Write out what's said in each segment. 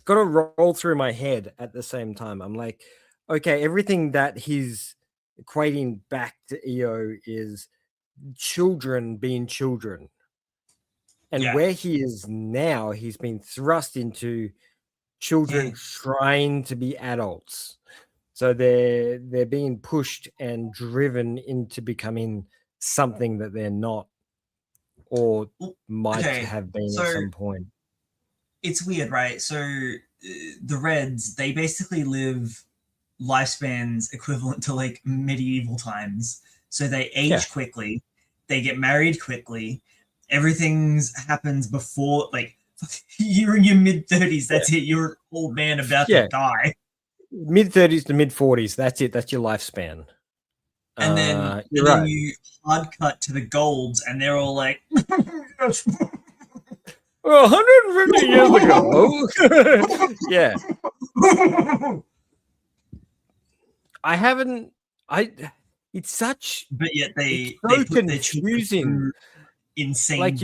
got to roll through my head at the same time. I'm like, okay, everything that he's equating back to EO is children being children. And where he is now, he's been thrust into children trying to be adults. So they're being pushed and driven into becoming something that they're not, or might have been at some point. It's weird, right? So the Reds, they basically live lifespans equivalent to like medieval times. So they age quickly, they get married quickly, everything's happens before, like, you're in your mid-30s, that's it, you're an old man about to die. Mid-30s to mid-40s, that's it, that's your lifespan. And then, then you hard cut to the golds, and they're all like, 150 years ago. Yeah. It's such, but yet they so put confusing. Insane. Like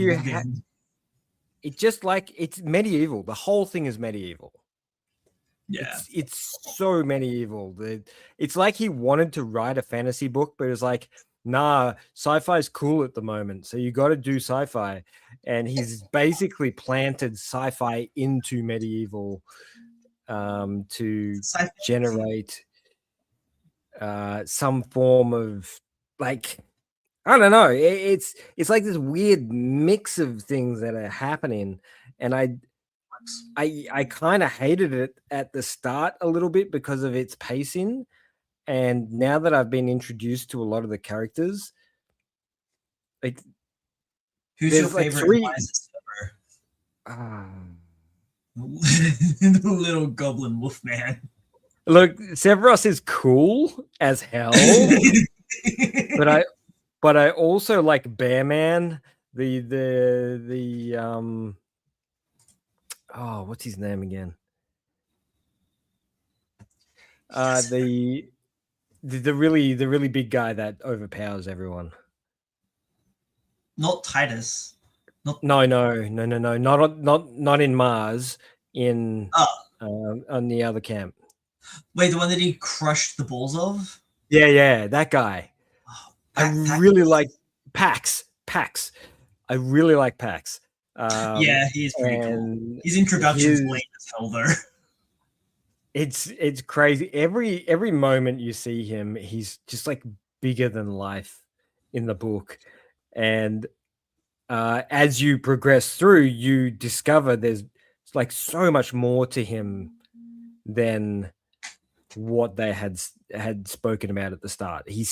it's just like, it's medieval. The whole thing is medieval. Yeah. It's so medieval. It's like he wanted to write a fantasy book, but it's like, nah, sci-fi is cool at the moment, so you got to do sci-fi. And he's basically planted sci-fi into medieval to generate some form of, like, I don't know. It's like this weird mix of things that are happening, and I kind of hated it at the start a little bit because of its pacing, and now that I've been introduced to a lot of the characters, like, who's your favorite the little goblin wolf man? Look, Severus is cool as hell, but I also like Bearman, the oh, what's his name again? The really big guy that overpowers everyone. Not Titus. No, not in Mars. On the other camp. Wait, the one that he crushed the balls of? Yeah, that guy. I really like Pax. I really like Pax. Yeah, he's pretty cool. His introduction's lame as hell, though. It's crazy. Every moment you see him, he's just like bigger than life in the book. And as you progress through, you discover there's like so much more to him than what they had spoken about at the start. He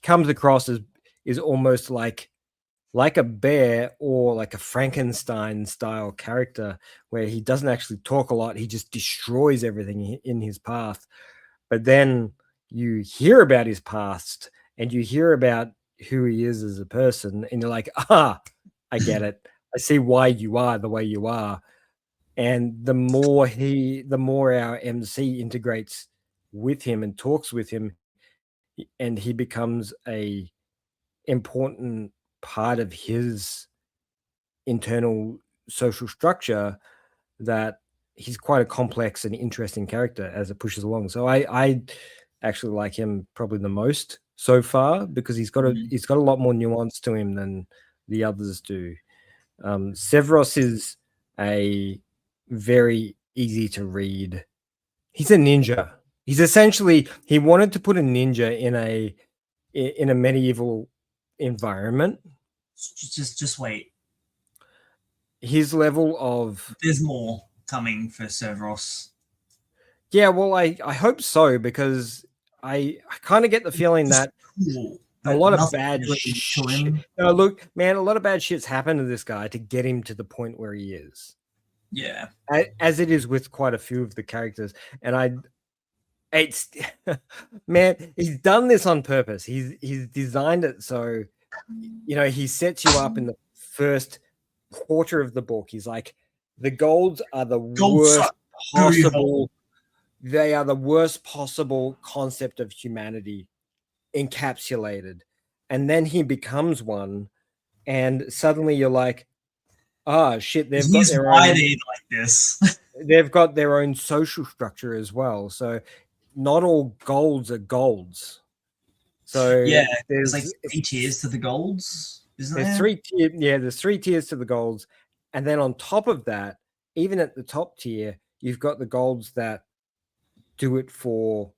comes across as is almost like a bear or like a Frankenstein style character, where he doesn't actually talk a lot. He just destroys everything in his path. But then you hear about his past and you hear about who he is as a person, and you're like, I get it. I see why you are the way you are. And the more our MC integrates with him and talks with him, and he becomes a important part of his internal social structure, that he's quite a complex and interesting character as it pushes along. So I actually like him probably the most so far, because he's got a lot more nuance to him than the others do. Severus is a very easy to read. He's a ninja. He's essentially, he wanted to put a ninja in a medieval environment. Just wait. His level of, there's more coming for Severus. Yeah, well, I hope so, because I kind of get the feeling that a lot of bad shit. No, look, man, a lot of bad shit's happened to this guy to get him to the point where he is. Yeah, as it is with quite a few of the characters, and it's man, he's done this on purpose. He's designed it so, he sets you up in the first quarter of the book. He's like, the golds are the worst possible. They are the worst possible concept of humanity encapsulated, and then he becomes one, and suddenly you're like, Ah, shit, they've got He's their why own. they like this. They've got their own social structure as well. So not all golds are golds. So Yeah, there's like there's 3 tiers to the golds, isn't there's there? there's 3 tiers to the golds, and then on top of that, even at the top tier, you've got the golds that do it for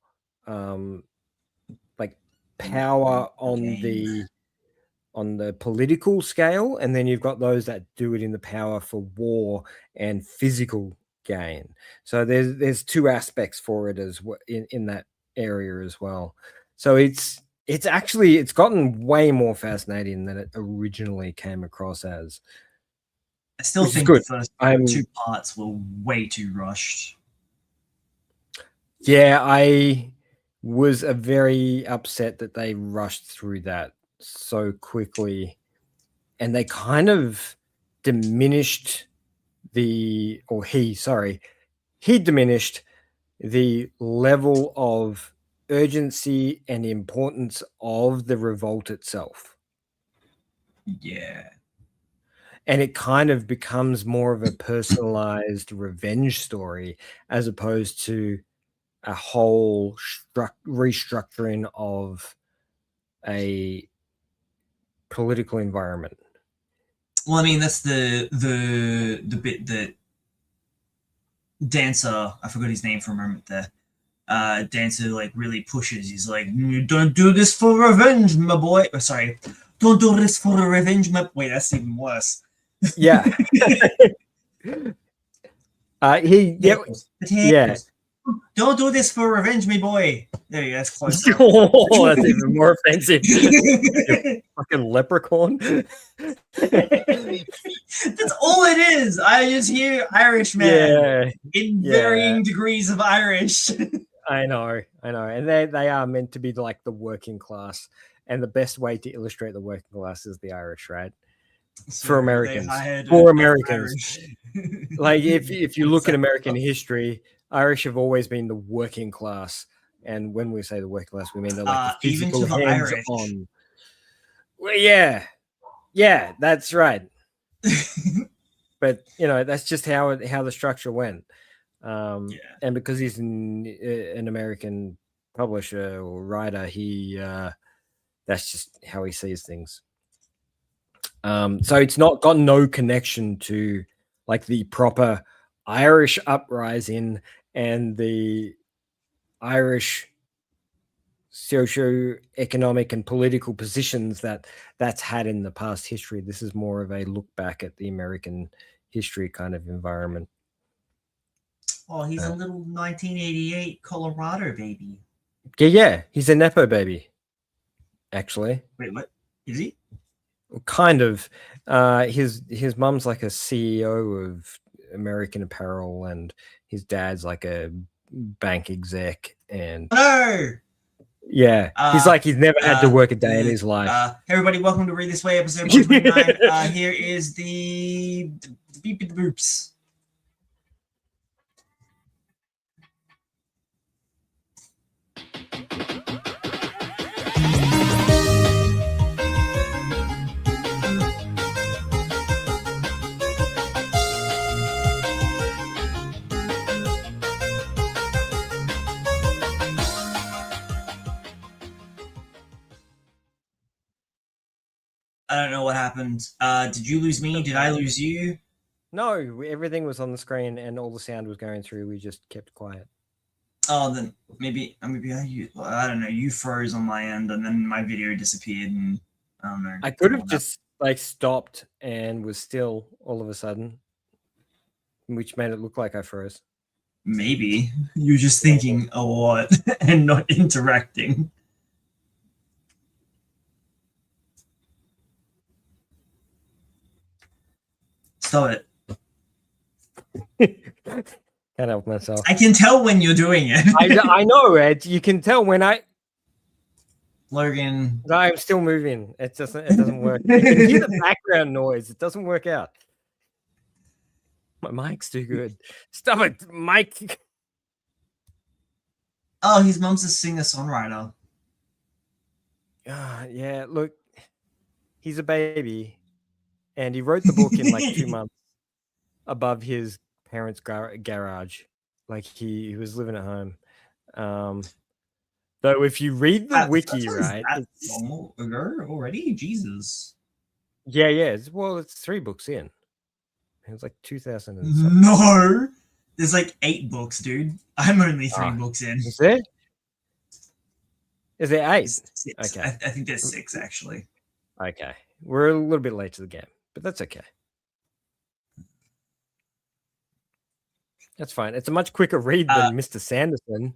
like power on the political scale, and then you've got those that do it in the power for war and physical gain. So there's two aspects for it as well in that area as well. So it's actually it's gotten way more fascinating than it originally came across as, I still which is think the good. first I'm 2 parts were way too rushed. Yeah, I was very upset that they rushed through that so quickly, and they kind of diminished he diminished the level of urgency and importance of the revolt itself. Yeah. And it kind of becomes more of a personalized revenge story as opposed to a whole restructuring of a political environment. Well, I mean, that's the bit that Dancer, I forgot his name for a moment there. Dancer like really pushes. He's like, "Don't do this for revenge, my boy." Oh, sorry, don't do this for revenge, my. Wait, that's even worse. Yeah. Potatoes. Yeah. Don't do this for revenge, me boy. There you go. That's close. Oh, that's even more offensive. You fucking leprechaun. That's all it is. I just hear Irish man in varying degrees of Irish. I know, and they are meant to be like the working class, and the best way to illustrate the working class is the Irish, right? So for Americans, like if you look at American history, Irish have always been the working class, and when we say the working class, we mean they're like the physical hands-on. Well, yeah, that's right. But that's just how the structure went. And because he's an American publisher or writer, he that's just how he sees things. So it's got no connection to like the proper Irish uprising and the Irish socio-economic and political positions that's had in the past history. This is more of a look back at the American history kind of environment. Oh, he's a little 1988 Colorado baby. Yeah, he's a Nepo baby, actually. Wait, what? Is he? Kind of. His mum's like a CEO of American Apparel, and his dad's like a bank exec. And no, yeah, he's never had to work a day in his life. Hey everybody, welcome to Read This Way, episode 129. Here is the beep boops. I don't know what happened. Did you lose me? Did I lose you? No, everything was on the screen and all the sound was going through. We just kept quiet. Oh, then maybe I don't know. You froze on my end, and then my video disappeared, and I don't know. I could have just like stopped and was still all of a sudden, which made it look like I froze. Maybe you're just thinking a lot and not interacting. Stop it. Can't help myself. I can tell when you're doing it. I know, Ed. You can tell when Logan. I'm still moving. It doesn't work. You can hear the background noise. It doesn't work out. My mic's too good. Stop it, Mike. Oh, his mum's a singer-songwriter. Yeah, look, he's a baby. and he wrote the book in like 2 months above his parents' garage. Like he was living at home. Though if you read the wiki, right, it's long ago already. Jesus. Yeah. It's 3 books in. It was like 2000. No, there's like 8 books, dude. I'm only 3 books in. Is there? Is there 8? 6. Okay. I think there's 6 actually. Okay, we're a little bit late to the game, but that's okay. That's fine. It's a much quicker read than Mr. Sanderson.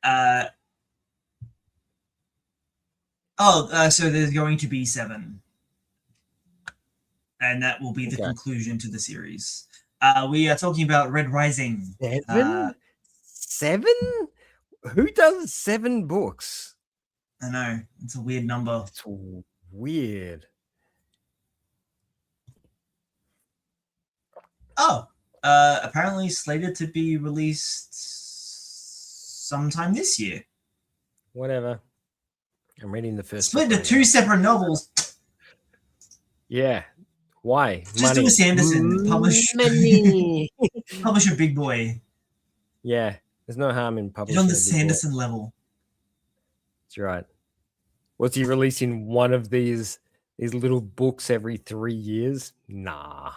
So there's going to be 7. And that will be the conclusion to the series. We are talking about Red Rising. 7? 7? Who does 7 books? I know. It's a weird number. It's weird. Apparently slated to be released sometime this year. Whatever. I'm reading the first. Split into 2 separate novels. Yeah. Why? Just do a Sanderson. Publish a big boy. Yeah. There's no harm in publishing. It's on the Sanderson level. That's right. Was he releasing one of these little books every 3 years? Nah.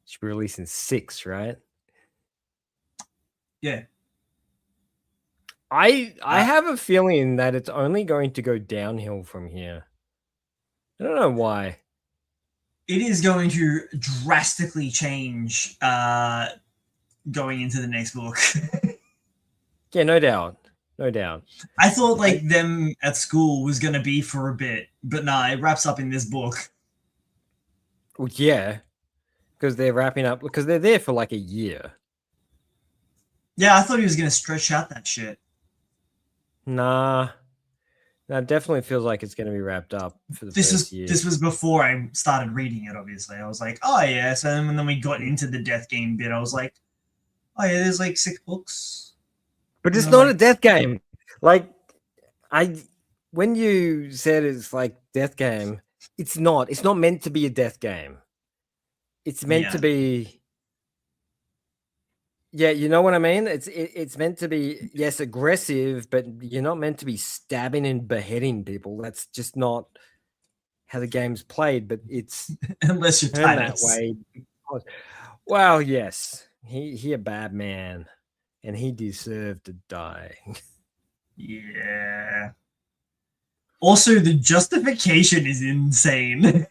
Should be releasing 6, right? Yeah. I have a feeling that it's only going to go downhill from here. I don't know why. It is going to drastically change going into the next book. Yeah, no doubt. No doubt. I thought like them at school was going to be for a bit, but nah, it wraps up in this book. Well, yeah, because they're wrapping up, because they're there for like a year. Yeah, I thought he was going to stretch out that shit. Nah. That definitely feels like it's going to be wrapped up for the first year. This was before I started reading it, obviously. I was like, oh, yeah. So then we got into the death game bit, I was like, oh, yeah, there's like 6 books. But it's not a death game. Like, when you said it's like death game, it's not. It's not meant to be a death game. It's meant to be... Yeah, you know what I mean? It's meant to be, yes, aggressive, but you're not meant to be stabbing and beheading people. That's just not how the game's played, but it's unless you're that way. Well, yes. He a bad man, and he deserved to die. Yeah. Also, the justification is insane.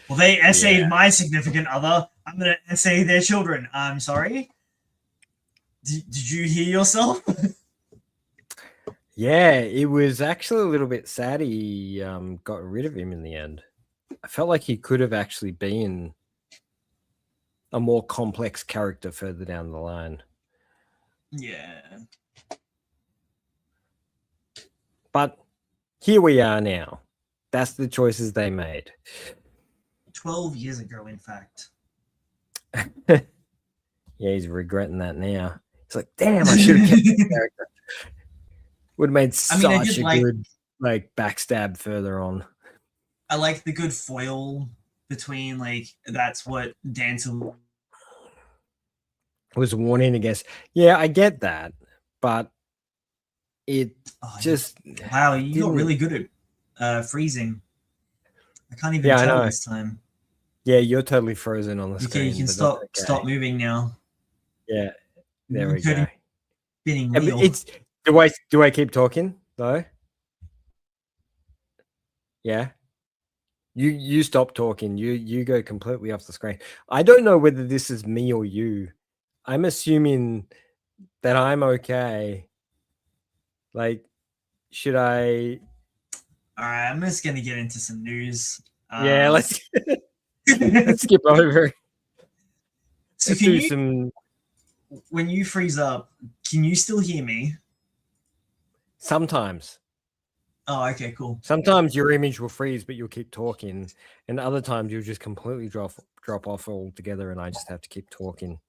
Well, they essayed my significant other. I'm going to essay their children. I'm sorry. Did you hear yourself? Yeah, it was actually a little bit sad he got rid of him in the end. I felt like he could have actually been a more complex character further down the line. Yeah. But here we are now. That's the choices they made. 12 years ago, in fact. Yeah, he's regretting that now. He's like, damn, I should have kept this character. Would have made such a good backstab further on. I like the good foil between that's what Dancer was warning against. Yeah, I get that, but it just wow, you got really good at freezing. I can't even tell this time. Yeah, you're totally frozen on the screen. You can stop moving now. Yeah, there we go. Spinning wheel. Do I keep talking though? Yeah. You stop talking. You go completely off the screen. I don't know whether this is me or you. I'm assuming that I'm okay. Like, should I? All right, I'm just gonna get into some news. Yeah, let's skip over. So when you freeze up, can you still hear me? Sometimes. Oh, okay, cool. Sometimes your image will freeze, but you'll keep talking, and other times you'll just completely drop off altogether, and I just have to keep talking.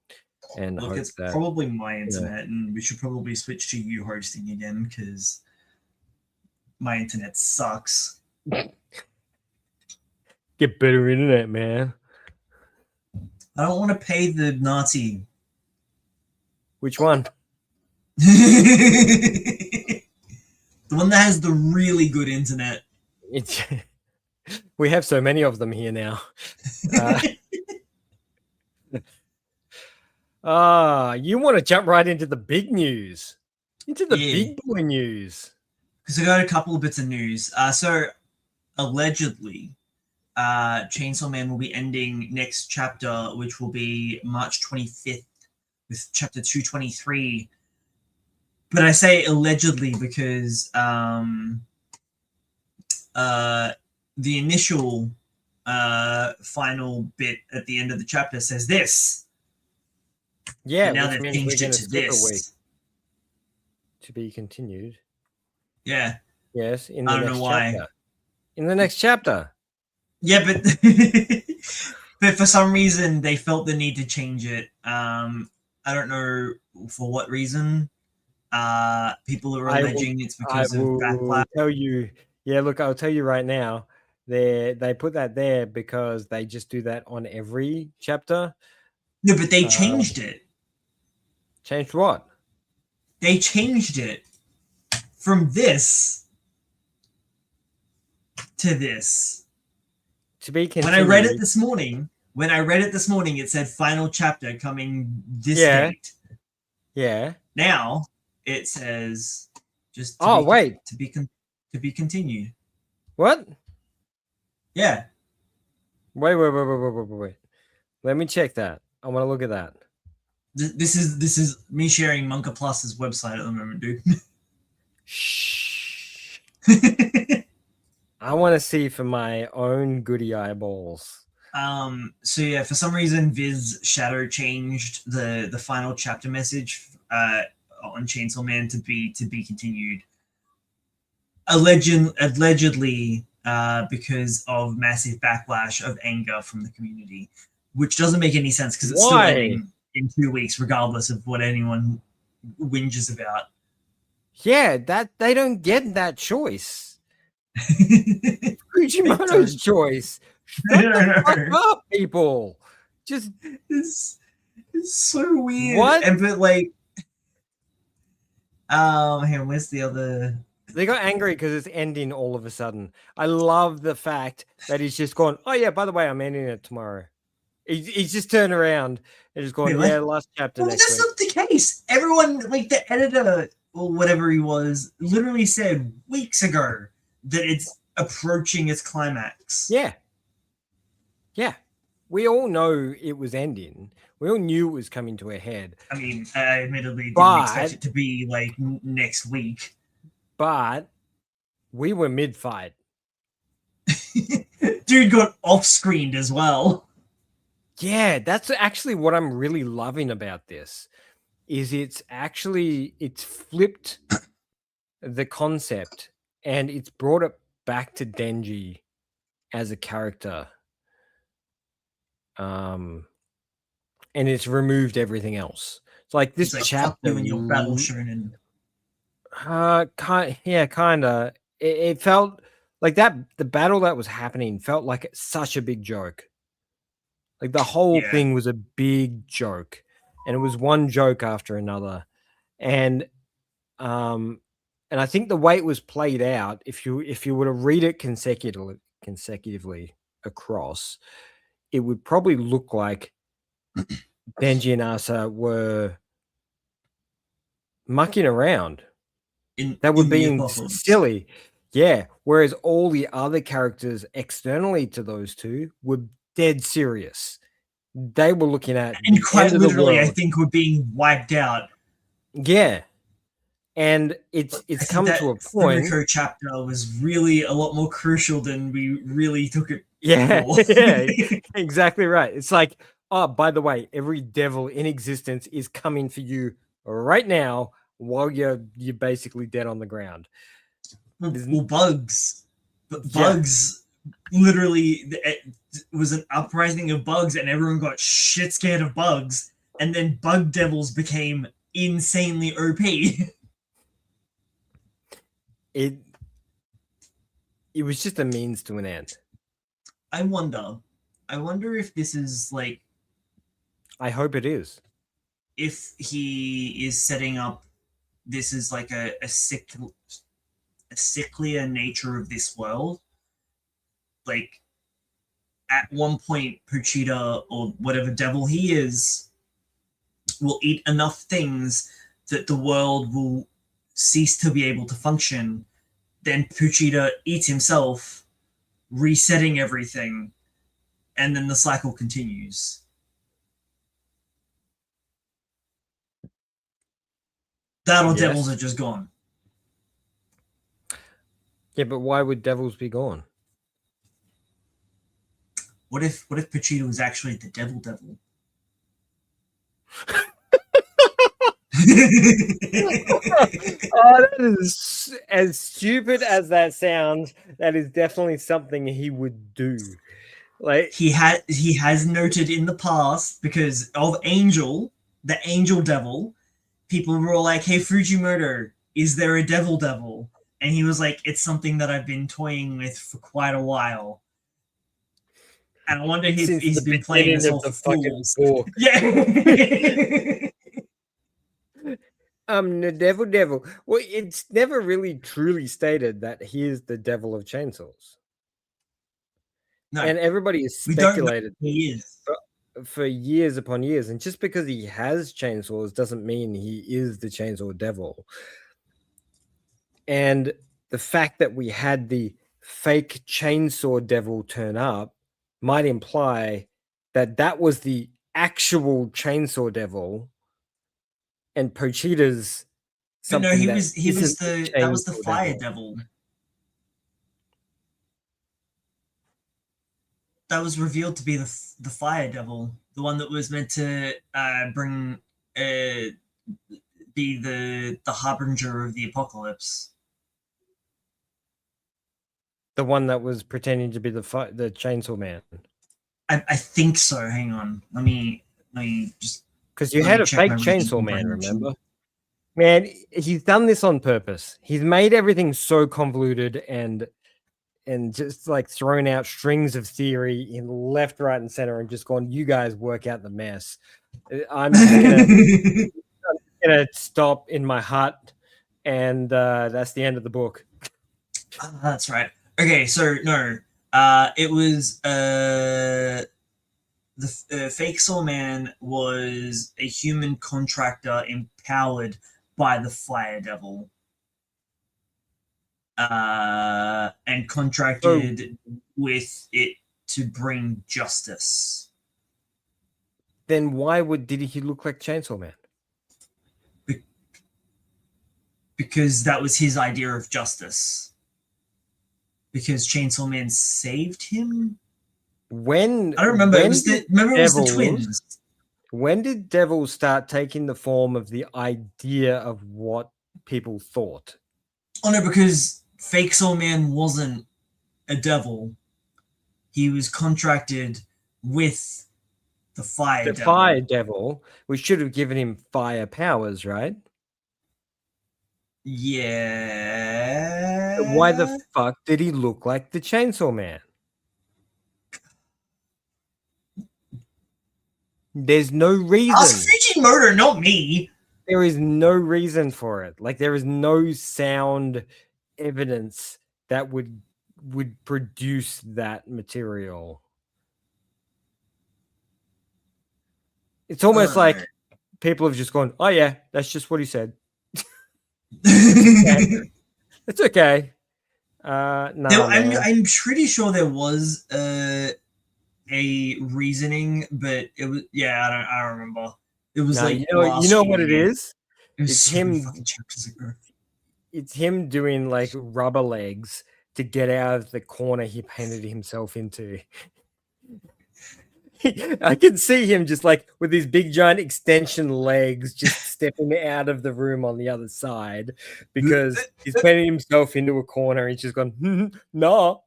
And look, it's probably my internet, and we should probably switch to you hosting again because my internet sucks. Get better internet, man. I don't want to pay the Nazi. Which one? The one that has the really good internet. It's we have so many of them here now. You want to jump right into the big news, into the big boy news. Because I got a couple of bits of news. So allegedly, Chainsaw Man will be ending next chapter, which will be March 25th, with chapter 223. But I say allegedly because the initial final bit at the end of the chapter says this. Yeah, and now they've changed it to this. To be continued. Yeah. Yes, in the I don't next know why. chapter. In the next chapter. Yeah, but but for some reason they felt the need to change it. I don't know for what reason. People are alleging it's because of backlash. Tell you. Yeah, look, I'll tell you right now. They put that there because they just do that on every chapter. No, but they changed it. Changed what? They changed it from this to this. To be continued. When I read it this morning, it said final chapter coming this date. Yeah. Now it says just to be continued. What? Yeah. Wait. Let me check that. I want to look at that. This is me sharing Manga Plus's website at the moment, dude. Shh. I want to see for my own goody eyeballs. So yeah, for some reason, Viz Shadow changed the final chapter message on Chainsaw Man to be continued. Allegedly, because of massive backlash of anger from the community, which doesn't make any sense because it's still ending in 2 weeks, regardless of what anyone whinges about. Yeah, that they don't get that choice. Fujimoto's choice. Shut the fuck up, people. Just it's so weird. What? And but like, hang on, where's the other? They got angry because it's ending all of a sudden. I love the fact that he's just gone, oh yeah, by the way, I'm ending it tomorrow. He's just turned around and just gone, yeah, last chapter next week. That's not the case. Everyone, like the editor or whatever he was, literally said weeks ago that it's approaching its climax. Yeah. We all know it was ending. We all knew it was coming to a head. I mean, I admittedly didn't expect it to be like next week. But we were mid-fight. Dude got off-screened as well. Yeah, that's actually what I'm really loving about this. Is it's flipped the concept and it's brought it back to Denji as a character. And it's removed everything else. It's like this chapter. Fuck you and your battle shonen. Kinda. It felt like that. The battle that was happening felt like such a big joke. Like the whole thing was a big joke, and it was one joke after another, and I think the way it was played out, if you were to read it consecutively across, it would probably look like Denji and Asa were mucking around. That would be silly. Yeah. Whereas all the other characters externally to those two were dead serious. They were looking at and quite literally, I think, were being wiped out. Yeah. And it's come to a point. The chapter was really a lot more crucial than we really took it. Yeah, exactly right. It's like, oh, by the way, every devil in existence is coming for you right now while you're basically dead on the ground. Well, bugs. Bugs, literally, it was an uprising of bugs, and everyone got shit scared of bugs, and then bug devils became insanely OP. it was just a means to an end. I wonder if this is like, I hope it is. if he is setting up this is like a sicklier nature of this world. Like, at one point, Puchita, or whatever devil he is, will eat enough things that the world will cease to be able to function. Then Puchita eats himself, resetting everything, and then the cycle continues. That or Yes. devils are just gone. Yeah, but why would devils be gone? What if Puchita was actually the devil? Oh, that is as stupid as that sounds. That is definitely something he would do. Like, he has noted in the past, because of Angel, the Angel Devil, people were all like, "Hey, Fujimoto, is there a devil?" And he was like, "It's something that I've been toying with for quite a while." And I wonder if he's been playing this all for fools. Book. Yeah. The devil. Well, it's never really truly stated that he is the devil of chainsaws. No, and everybody has speculated he is for years upon years. And just because he has chainsaws doesn't mean he is the chainsaw devil. And the fact that we had the fake chainsaw devil turn up might imply that that was the actual chainsaw devil, and Pochita's something. But no, that was the fire devil. That was revealed to be the fire devil, the one that was meant to be the harbinger of the apocalypse. The one that was pretending to be the chainsaw man. I think so. Hang on, let me just, because you had a fake chainsaw man. Remember, man, he's done this on purpose. He's made everything so convoluted and just like thrown out strings of theory in left, right, and center, and just gone, "You guys work out the mess. I'm just gonna stop in my hut," and that's the end of the book. That's right. Okay, so no, it was the fake Saw Man was a human contractor empowered by the Fire Devil, and contracted with it to bring justice. Then why did he look like Chainsaw Man? Because that was his idea of justice. Because Chainsaw Man saved him? I don't remember. It was the twins. When did devils start taking the form of the idea of what people thought? Oh no, because Fake Soul Man wasn't a devil. He was contracted with the Fire Devil. Fire Devil, we should have given him fire powers, right? Yeah. Why the fuck did he look like the Chainsaw Man? There's no reason. Ask Fujimoto, not me. There is no reason for it. Like, there is no sound evidence that would produce that material. It's almost like people have just gone, "Oh yeah, that's just what he said." It's okay. No, I'm pretty sure there was a reasoning, but it was, yeah, I don't remember. It was like, you know what it is? It's him. Fucking chapters ago. It's him doing like rubber legs to get out of the corner he painted himself into. I can see him just like with these big giant extension legs just stepping out of the room on the other side because he's painted himself into a corner. He's just gone, "No."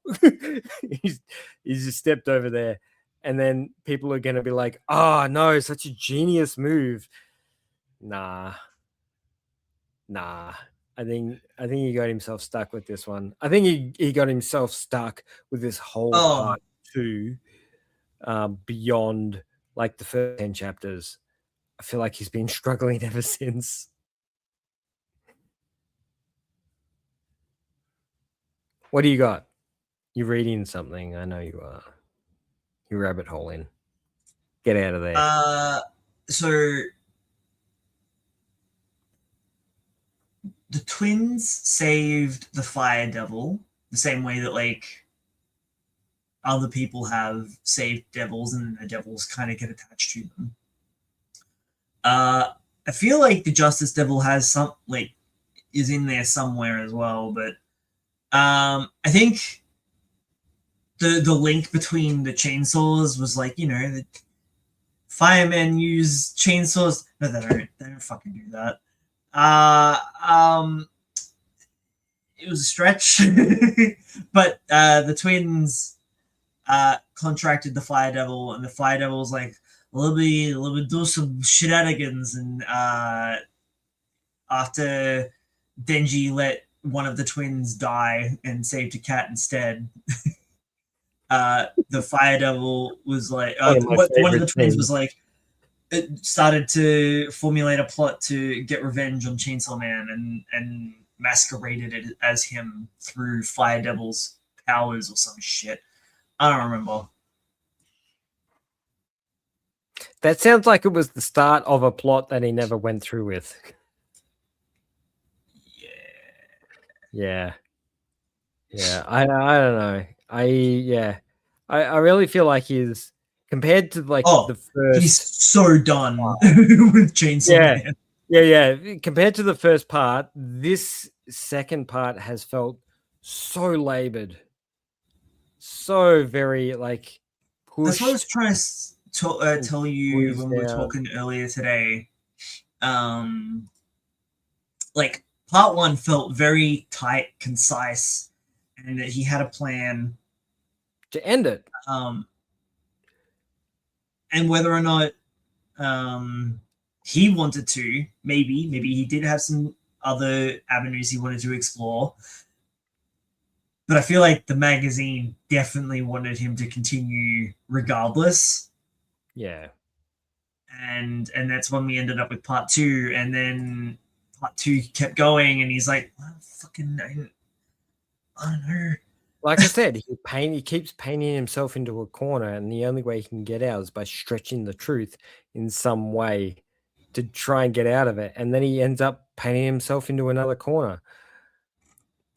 he's just stepped over there. And then people are going to be like, "Oh, no, such a genius move." Nah. I think he got himself stuck with this one. I think he got himself stuck with this whole part 2 beyond like the first 10 chapters. I feel like he's been struggling ever since. What do you got? You're reading something. I know you are. You rabbit hole in. Get out of there. So the twins saved the Fire Devil the same way that like other people have saved devils, and the devils kind of get attached to them. I feel like the Justice Devil has some like is in there somewhere as well, but I think the link between the chainsaws was like, you know, the firemen use chainsaws. No, they don't fucking do that. It was a stretch, but the twins contracted the Fire Devil, and the Fire Devil was like, let me do some shenanigans, and after Denji let one of the twins die and saved a cat instead, the Fire Devil was like, one of the twins was like, it started to formulate a plot to get revenge on Chainsaw Man, and masqueraded it as him through Fire Devil's powers or some shit. I don't remember. That sounds like it was the start of a plot that he never went through with. Yeah. I don't know. I really feel like he's compared to like the first. He's so done with Chainsaw Man. Yeah. Compared to the first part, this second part has felt so labored, so very like pushed. That's what I was trying to tell you when we were talking earlier today. Like part 1 felt very tight, concise, and that he had a plan to end it. And whether or not he wanted to, maybe he did have some other avenues he wanted to explore. But I feel like the magazine definitely wanted him to continue regardless. Yeah. And that's when we ended up with part 2, and then part 2 kept going, and he's like, well, fucking, I don't know. Like I said, he keeps painting himself into a corner, and the only way he can get out is by stretching the truth in some way to try and get out of it. And then he ends up painting himself into another corner.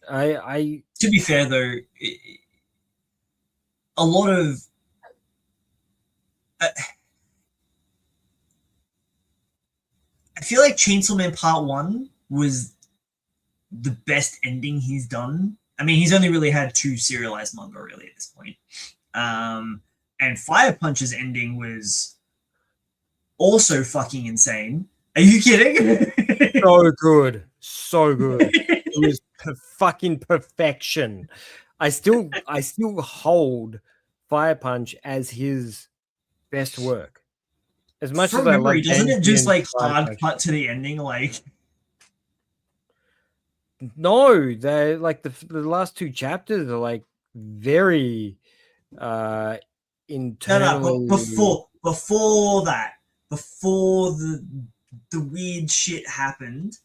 To be fair though, a lot of I feel like Chainsaw Man Part 1 was the best ending he's done. I mean, he's only really had 2 serialized manga really at this point. And Fire Punch's ending was also fucking insane. Are you kidding? So good. It was fucking perfection. I still hold Fire Punch as his best work. As much as I like, doesn't it just like hard cut to the ending? Like, no, they like the last 2 chapters are like very internally. No, before that, before the weird shit happened,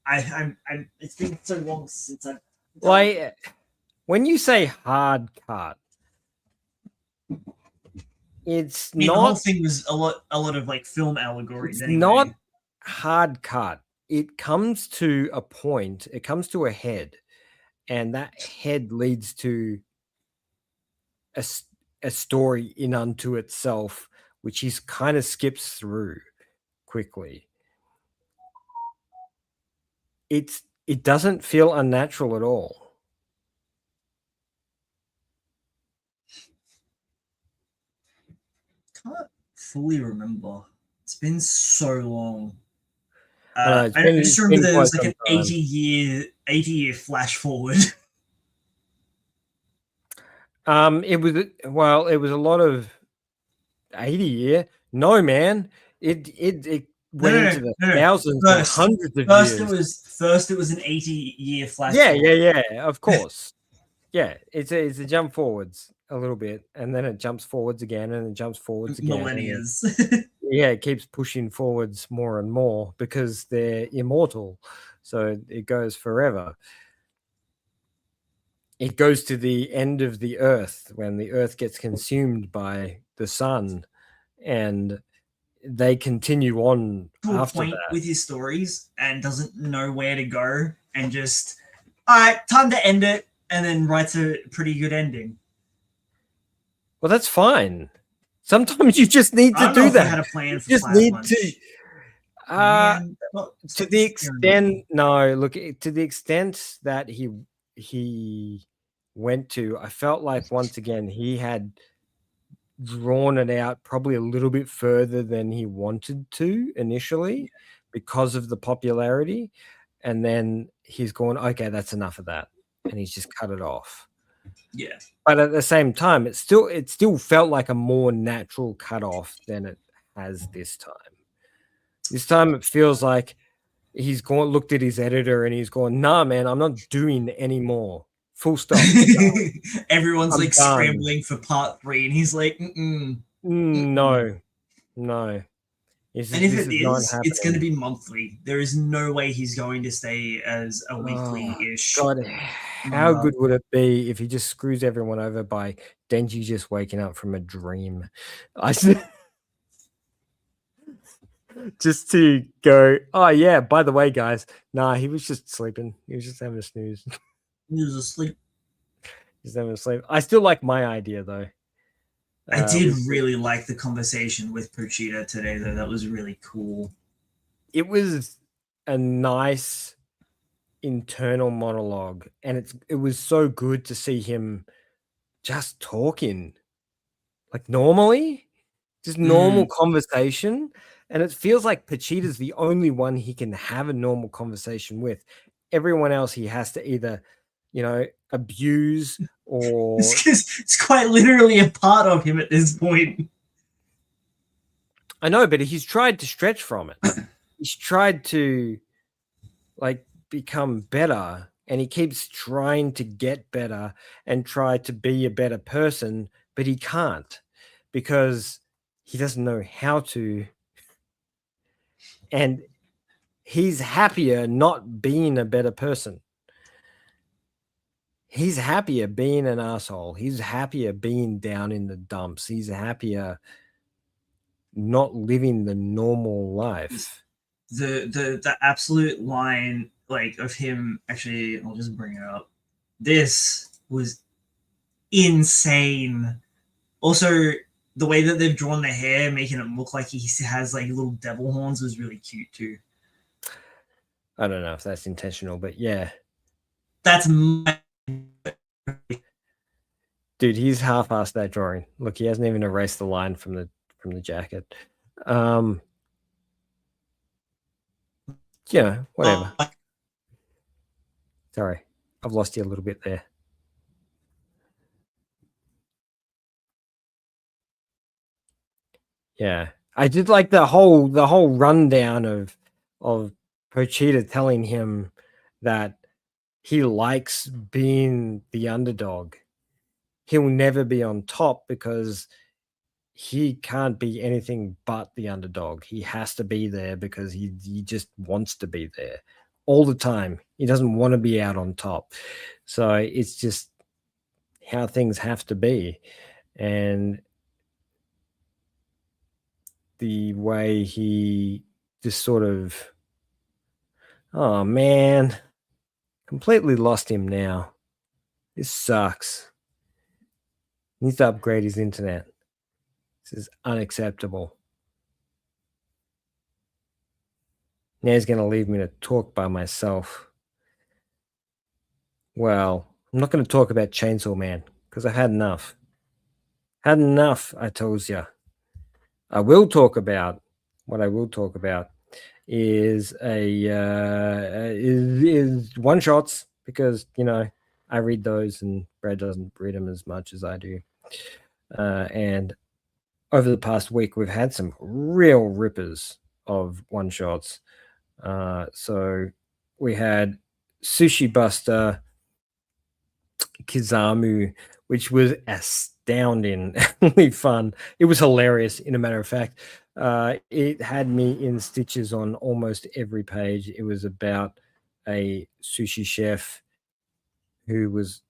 I'm it's been so long since I've like when you say hard cut, it's not. The whole thing was a lot of like film allegories. It's not hard cut. It comes to a point. It comes to a head, and that head leads to a story in unto itself, which he kind of skips through quickly. It doesn't feel unnatural at all. Can't fully remember. It's been so long. I just remember there was like an 80-year flash forward. It was a lot of 80 year. No, man. It went into the thousands and hundreds of years. First it was an 80-year flash. Yeah, of course. Yeah, it's a jump forwards a little bit, and then it jumps forwards again, and it jumps forwards again. Millennia. Yeah, it keeps pushing forwards more and more because they're immortal, so it goes forever. It goes to the end of the Earth when the Earth gets consumed by the sun, and they continue on to a after point that with his stories and doesn't know where to go, and just, all right, time to end it, and then writes a pretty good ending. Well, that's fine. Sometimes you just need to do that. I had a plan for you just need to the extent. No, look, to the extent that he went to, I felt like once again he had drawn it out probably a little bit further than he wanted to initially because of the popularity, and then he's gone, okay, that's enough of that, and he's just cut it off. Yeah, but at the same time, it still felt like a more natural cutoff than it has this time. This time it feels like he's gone, looked at his editor, and he's gone, nah, man, I'm not doing any more. Full stop. Everyone's I'm like done. Scrambling for part 3, and he's like, no. And if it is, it's going to be monthly. There is no way he's going to stay as a weekly-ish. God, how good would it be if he just screws everyone over by Denji just waking up from a dream? Just to go, oh yeah, by the way, guys, nah, he was just sleeping. He was just having a snooze. He was asleep. He's having a sleep. I still like my idea, though. I did really like the conversation with Pochita today, though. That was really cool. It was a nice internal monologue, and it was so good to see him just talking like normally, just normal conversation. And it feels like Pochita's the only one he can have a normal conversation with. Everyone else he has to either, abuse or it's quite literally a part of him at this point. I know, but he's tried to stretch from it. He's tried to become better, and he keeps trying to get better and try to be a better person, but he can't because he doesn't know how to. And he's happier not being a better person. He's happier being an asshole. He's happier being down in the dumps. He's happier not living the normal life. The absolute line of him, actually, I'll just bring it up. This was insane. Also, the way that they've drawn the hair, making it look like he has little devil horns, was really cute too. I don't know if that's intentional, but yeah. That's my... Dude, he's half-assed that drawing. Look, he hasn't even erased the line from the jacket. Yeah, whatever. Sorry, I've lost you a little bit there. Yeah, I did like the whole rundown of Pochita telling him that he likes being the underdog. He'll never be on top because he can't be anything but the underdog. He has to be there because he just wants to be there all the time. He doesn't want to be out on top. So it's just how things have to be. And the way he just sort of, oh man, completely lost him now. This sucks. He needs to upgrade his internet. This is unacceptable. Now he's going to leave me to talk by myself. Well, I'm not going to talk about Chainsaw Man because I've had enough. Had enough, I told you. What I will talk about is is one shots because I read those and Brad doesn't read them as much as I do. And over the past week, we've had some real rippers of one shots. So we had Sushi Buster Kizamu, which was astoundingly fun. It was hilarious, in a matter of fact. It had me in stitches on almost every page. It was about a sushi chef who was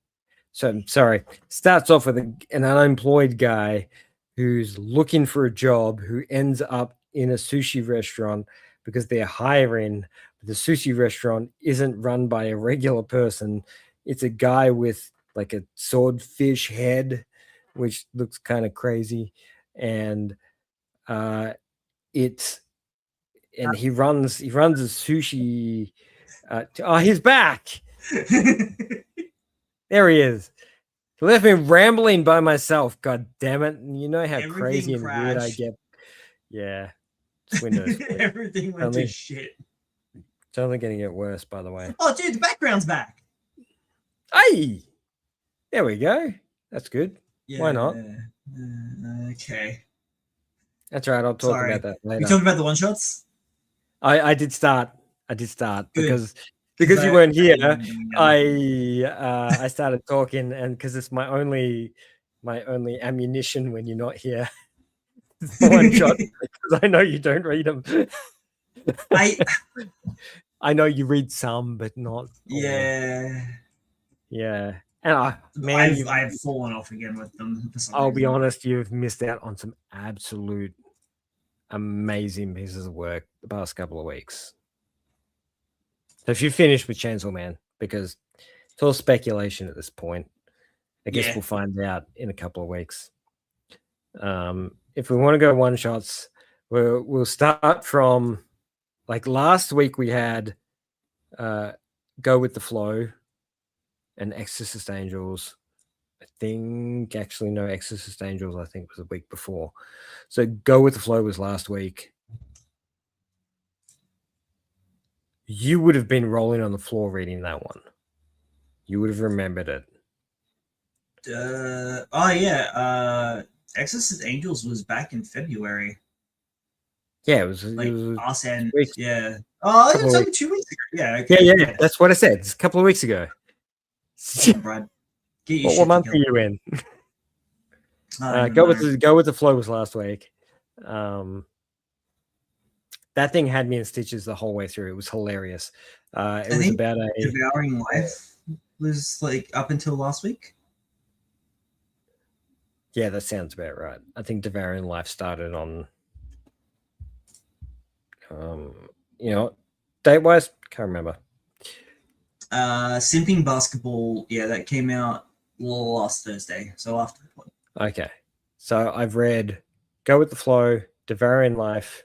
starts off with an unemployed guy who's looking for a job, who ends up in a sushi restaurant because they're hiring. But the sushi restaurant isn't run by a regular person. It's a guy with like a swordfish head, which looks kind of crazy. And it's and he runs a sushi. He's back. There he is. He left me rambling by myself. God damn it! You know how crazy and weird I get. Yeah, it's Windows. Everything went to shit. It's only going to get worse, by the way. Oh, dude, the background's back. Hey, there we go. That's good. Yeah, why not? Okay. That's right. I'll talk about that later. You talking about the one shots? I did start. Good. because you weren't here. I started talking, and because it's my only ammunition when you're not here. One shot, because I know you don't read them. I know you read some, but not. Yeah. Yeah. And man, I've fallen off again with them. I'll be honest, you've missed out on some absolute amazing pieces of work the past couple of weeks. So if you finish with Chainsaw Man, because it's all speculation at this point, I guess we'll find out in a couple of weeks. If we want to go one shots, we'll start from like last week we had Go With the Flow and Exorcist Angels. I think actually no, Exorcist Angels I think was the week before. So Go With the Flow was last week. You would have been rolling on the floor reading that one. You would have remembered it. Exorcist Angels was back in February. Yeah, it was like us and yeah. Oh, it was like 2 weeks ago. Yeah. Okay. Yeah. That's what I said. It's a couple of weeks ago. Brad, what month are you in? Go with the Flow was last week. That thing had me in stitches the whole way through. It was hilarious. It was about a Devouring Life was like up until last week. Yeah, that sounds about right. I think Devouring Life started on, date-wise, can't remember. Simping Basketball, that came out last Thursday. So after. Okay, so I've read Go With the Flow, Devouring Life.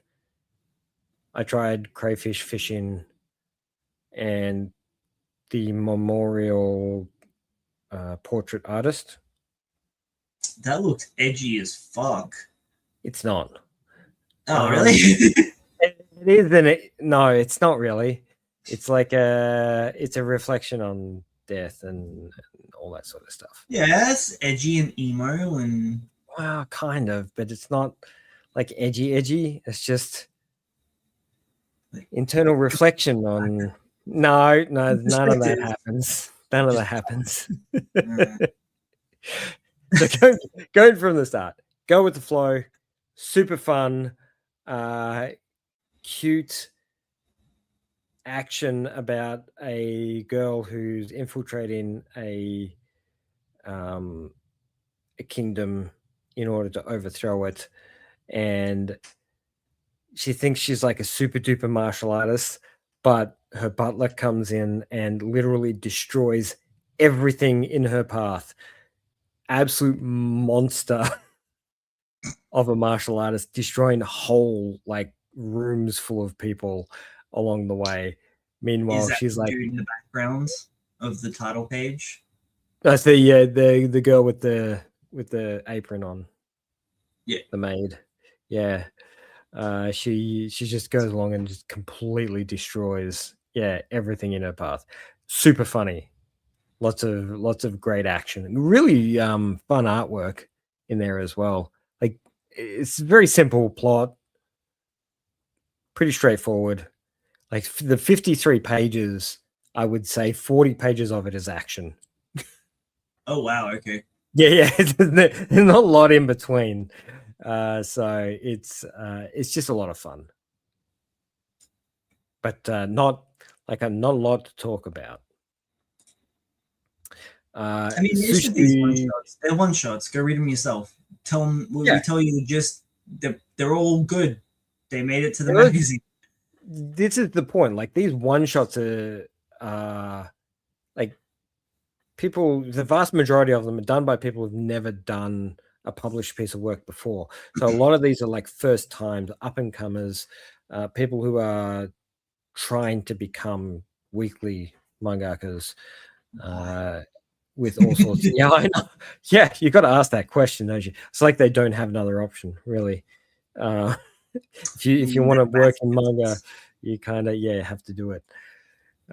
I tried Crayfish Fishing, and the Memorial Portrait Artist. That looked edgy as fuck. It's not. Oh, really? It is, and no, it's not really. It's like it's a reflection on death and all that sort of stuff. Yeah, it's edgy and emo and. Well, kind of, but it's not like edgy. It's just internal reflection on. No, none of that happens. None of that happens. So going from the start, Go With the Flow, super fun, cute action about a girl who's infiltrating a kingdom in order to overthrow it, and she thinks she's like a super duper martial artist, but her butler comes in and literally destroys everything in her path. Absolute monster of a martial artist, destroying whole like rooms full of people along the way. Meanwhile, she's like in the background of the title page. That's the girl with the apron on. Yeah, the maid. Yeah, she just goes along and just completely destroys everything in her path. Super funny. Lots of great action. Really fun artwork in there as well. Like it's a very simple plot. pretty straightforward. Like the 53 pages, I would say 40 pages of it is action. Oh wow, okay. Yeah, there's not a lot in between. So it's just a lot of fun. But not not a lot to talk about. I mean, they said these one Sushi, shots. They're one shots. Go read them yourself. Tell them. yeah, We tell you just they're all good. They made it to the magazine. this is the point. Like these one shots are like people. The vast majority of them are done by people who've never done a published piece of work before. So a lot of these are like first times, up and comers, people who are trying to become weekly mangakas. With all sorts. Yeah, I know. Yeah, you got to ask that question, don't you? It's like they don't have another option, really. If you want to work in manga, you kind of have to do it.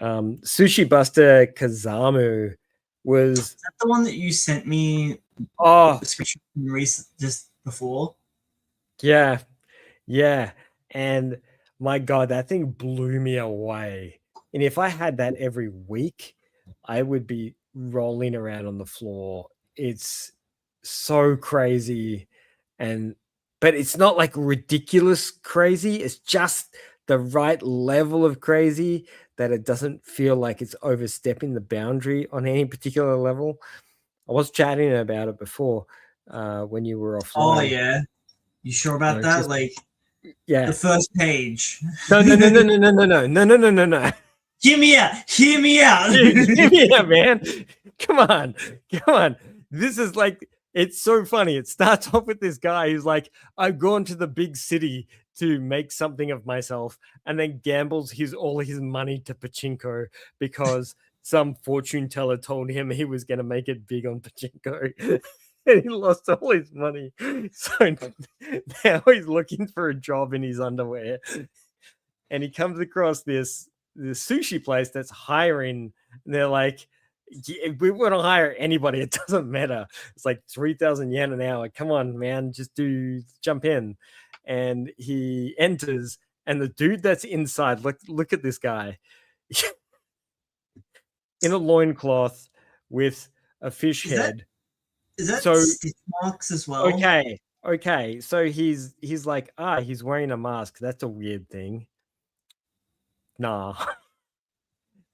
Sushi Buster Kazamu was Is that the one that you sent me just before? Yeah, and my God, that thing blew me away. And if I had that every week, I would be rolling around on the floor. It's so crazy, but it's not like ridiculous crazy. It's just the right level of crazy that it doesn't feel like it's overstepping the boundary on any particular level. I was chatting about it before when you were offline. Oh yeah, you sure about that? Just, like yeah. the first page. No. Hear me out. Hear me out. Yeah, man. Come on. This is like, it's so funny. It starts off with this guy who's like, I've gone to the big city to make something of myself, and then gambles all his money to pachinko because some fortune teller told him he was going to make it big on pachinko. And he lost all his money. So now he's looking for a job in his underwear. And he comes across this sushi place that's hiring. And they're like, we want to hire anybody. It doesn't matter. It's like 3,000 yen an hour. Come on, man. Just jump in. And he enters, and the dude that's inside, look at this guy. In a loincloth with a fish head. Is that so stitch marks as well? Okay. So he's like, he's wearing a mask. That's a weird thing. Nah.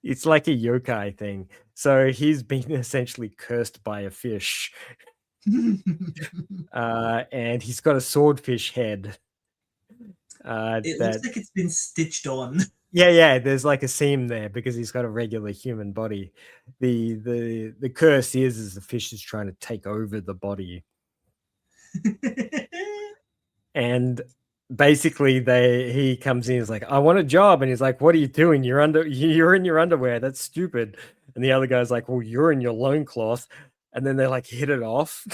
It's like a yokai thing. So he's been essentially cursed by a fish. And he's got a swordfish head. It looks like it's been stitched on. Yeah, there's like a seam there because he's got a regular human body. The curse is the fish is trying to take over the body. And basically he comes in, he's like, I want a job, and he's like, what are you doing? You're in your underwear. That's stupid. And the other guy's like, well, you're in your loincloth. And then they like hit it off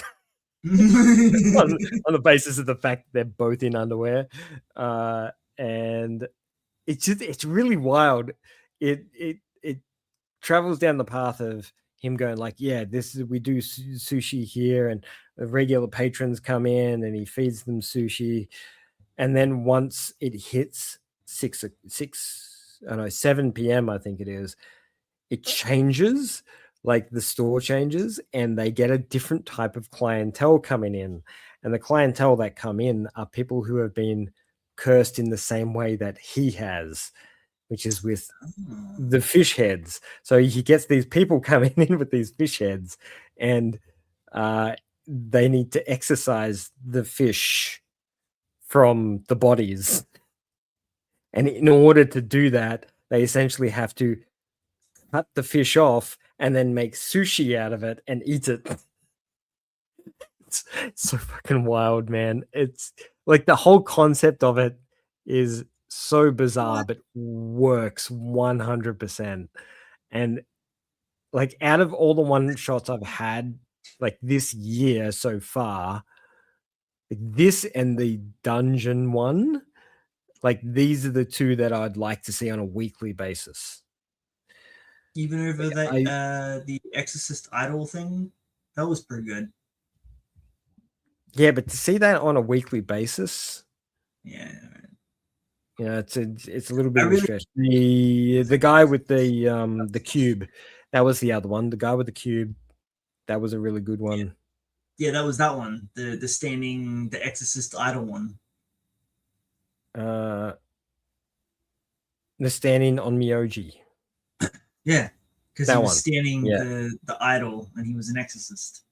on the basis of the fact they're both in underwear. And it's really wild. It travels down the path of him going like, we do sushi here, and the regular patrons come in and he feeds them sushi. And then once it hits 7 p.m., I think it is, it changes, like the store changes, and they get a different type of clientele coming in. And the clientele that come in are people who have been cursed in the same way that he has, which is with the fish heads. So he gets these people coming in with these fish heads, and they need to exorcise the fish from the bodies. And in order to do that, they essentially have to cut the fish off and then make sushi out of it and eat it. It's so fucking wild, man. It's like the whole concept of it is so bizarre, but works 100%. And like out of all the one shots I've had like this year so far, this and the dungeon one, like these are the two that I'd like to see on a weekly basis. Even over that the Exorcist Idol thing, that was pretty good. Yeah, but to see that on a weekly basis, yeah, You know, it's a little bit of a stretch. The guy with the cube, that was the other one. The guy with the cube, that was a really good one. Yeah, that was that one. The Exorcist idol one. The standing on Miyoji. Yeah, because he was one. standing the idol, and he was an exorcist.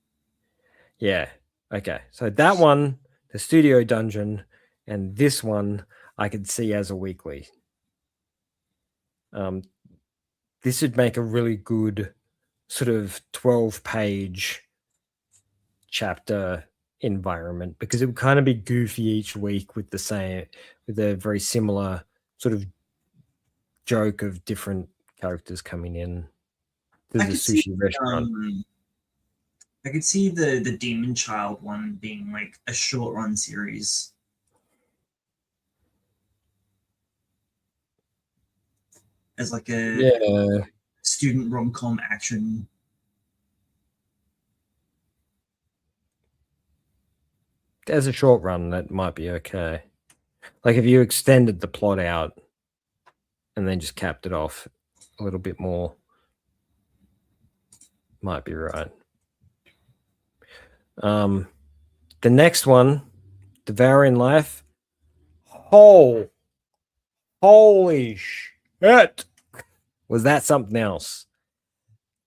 Yeah. Okay. So that one, the studio dungeon, and this one I could see as a weekly. This would make a really good sort of 12-page chapter environment, because it would kind of be goofy each week with a very similar sort of joke of different characters coming in. There's a sushi restaurant. I could see the Demon Child one being like a short run series. As like a student rom-com action. As a short run, that might be okay. Like if you extended the plot out and then just capped it off a little bit more, might be right. The next one, Devouring Life. Holy shit! Was that something else?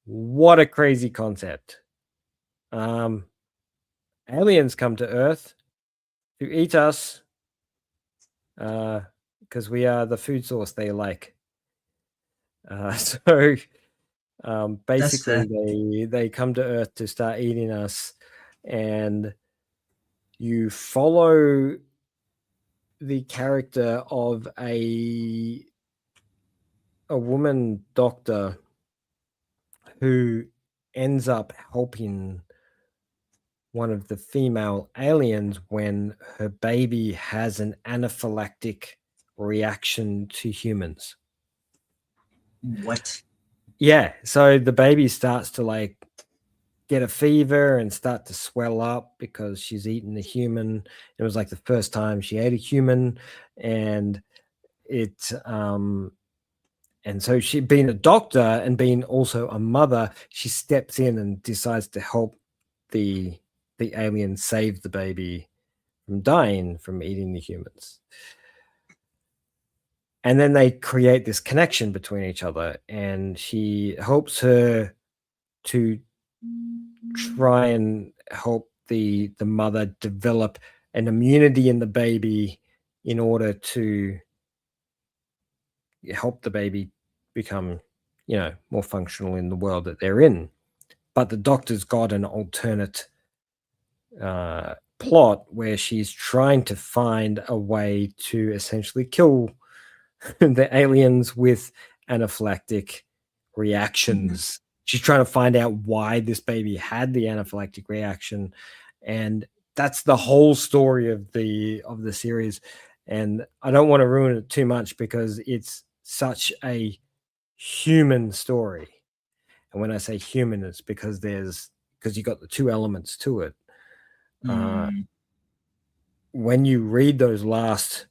What a crazy concept. Aliens come to Earth to eat us because we are the food source they like. So basically they come to Earth to start eating us, and you follow the character of a woman doctor who ends up helping one of the female aliens when her baby has an anaphylactic reaction to humans. What? Yeah, so the baby starts to like get a fever and start to swell up because she's eaten a human. It was like the first time she ate a human, and and so she, being a doctor and being also a mother, she steps in and decides to help the alien save the baby from dying from eating the humans. And then they create this connection between each other, and she helps her to try and help the mother develop an immunity in the baby in order to help the baby become, more functional in the world that they're in. But the doctor's got an alternate plot where she's trying to find a way to essentially kill the aliens with anaphylactic reactions. She's trying to find out why this baby had the anaphylactic reaction, and that's the whole story of the series. And I don't want to ruin it too much because it's such a human story. And when I say human, it's because you got the two elements to it. When you read those last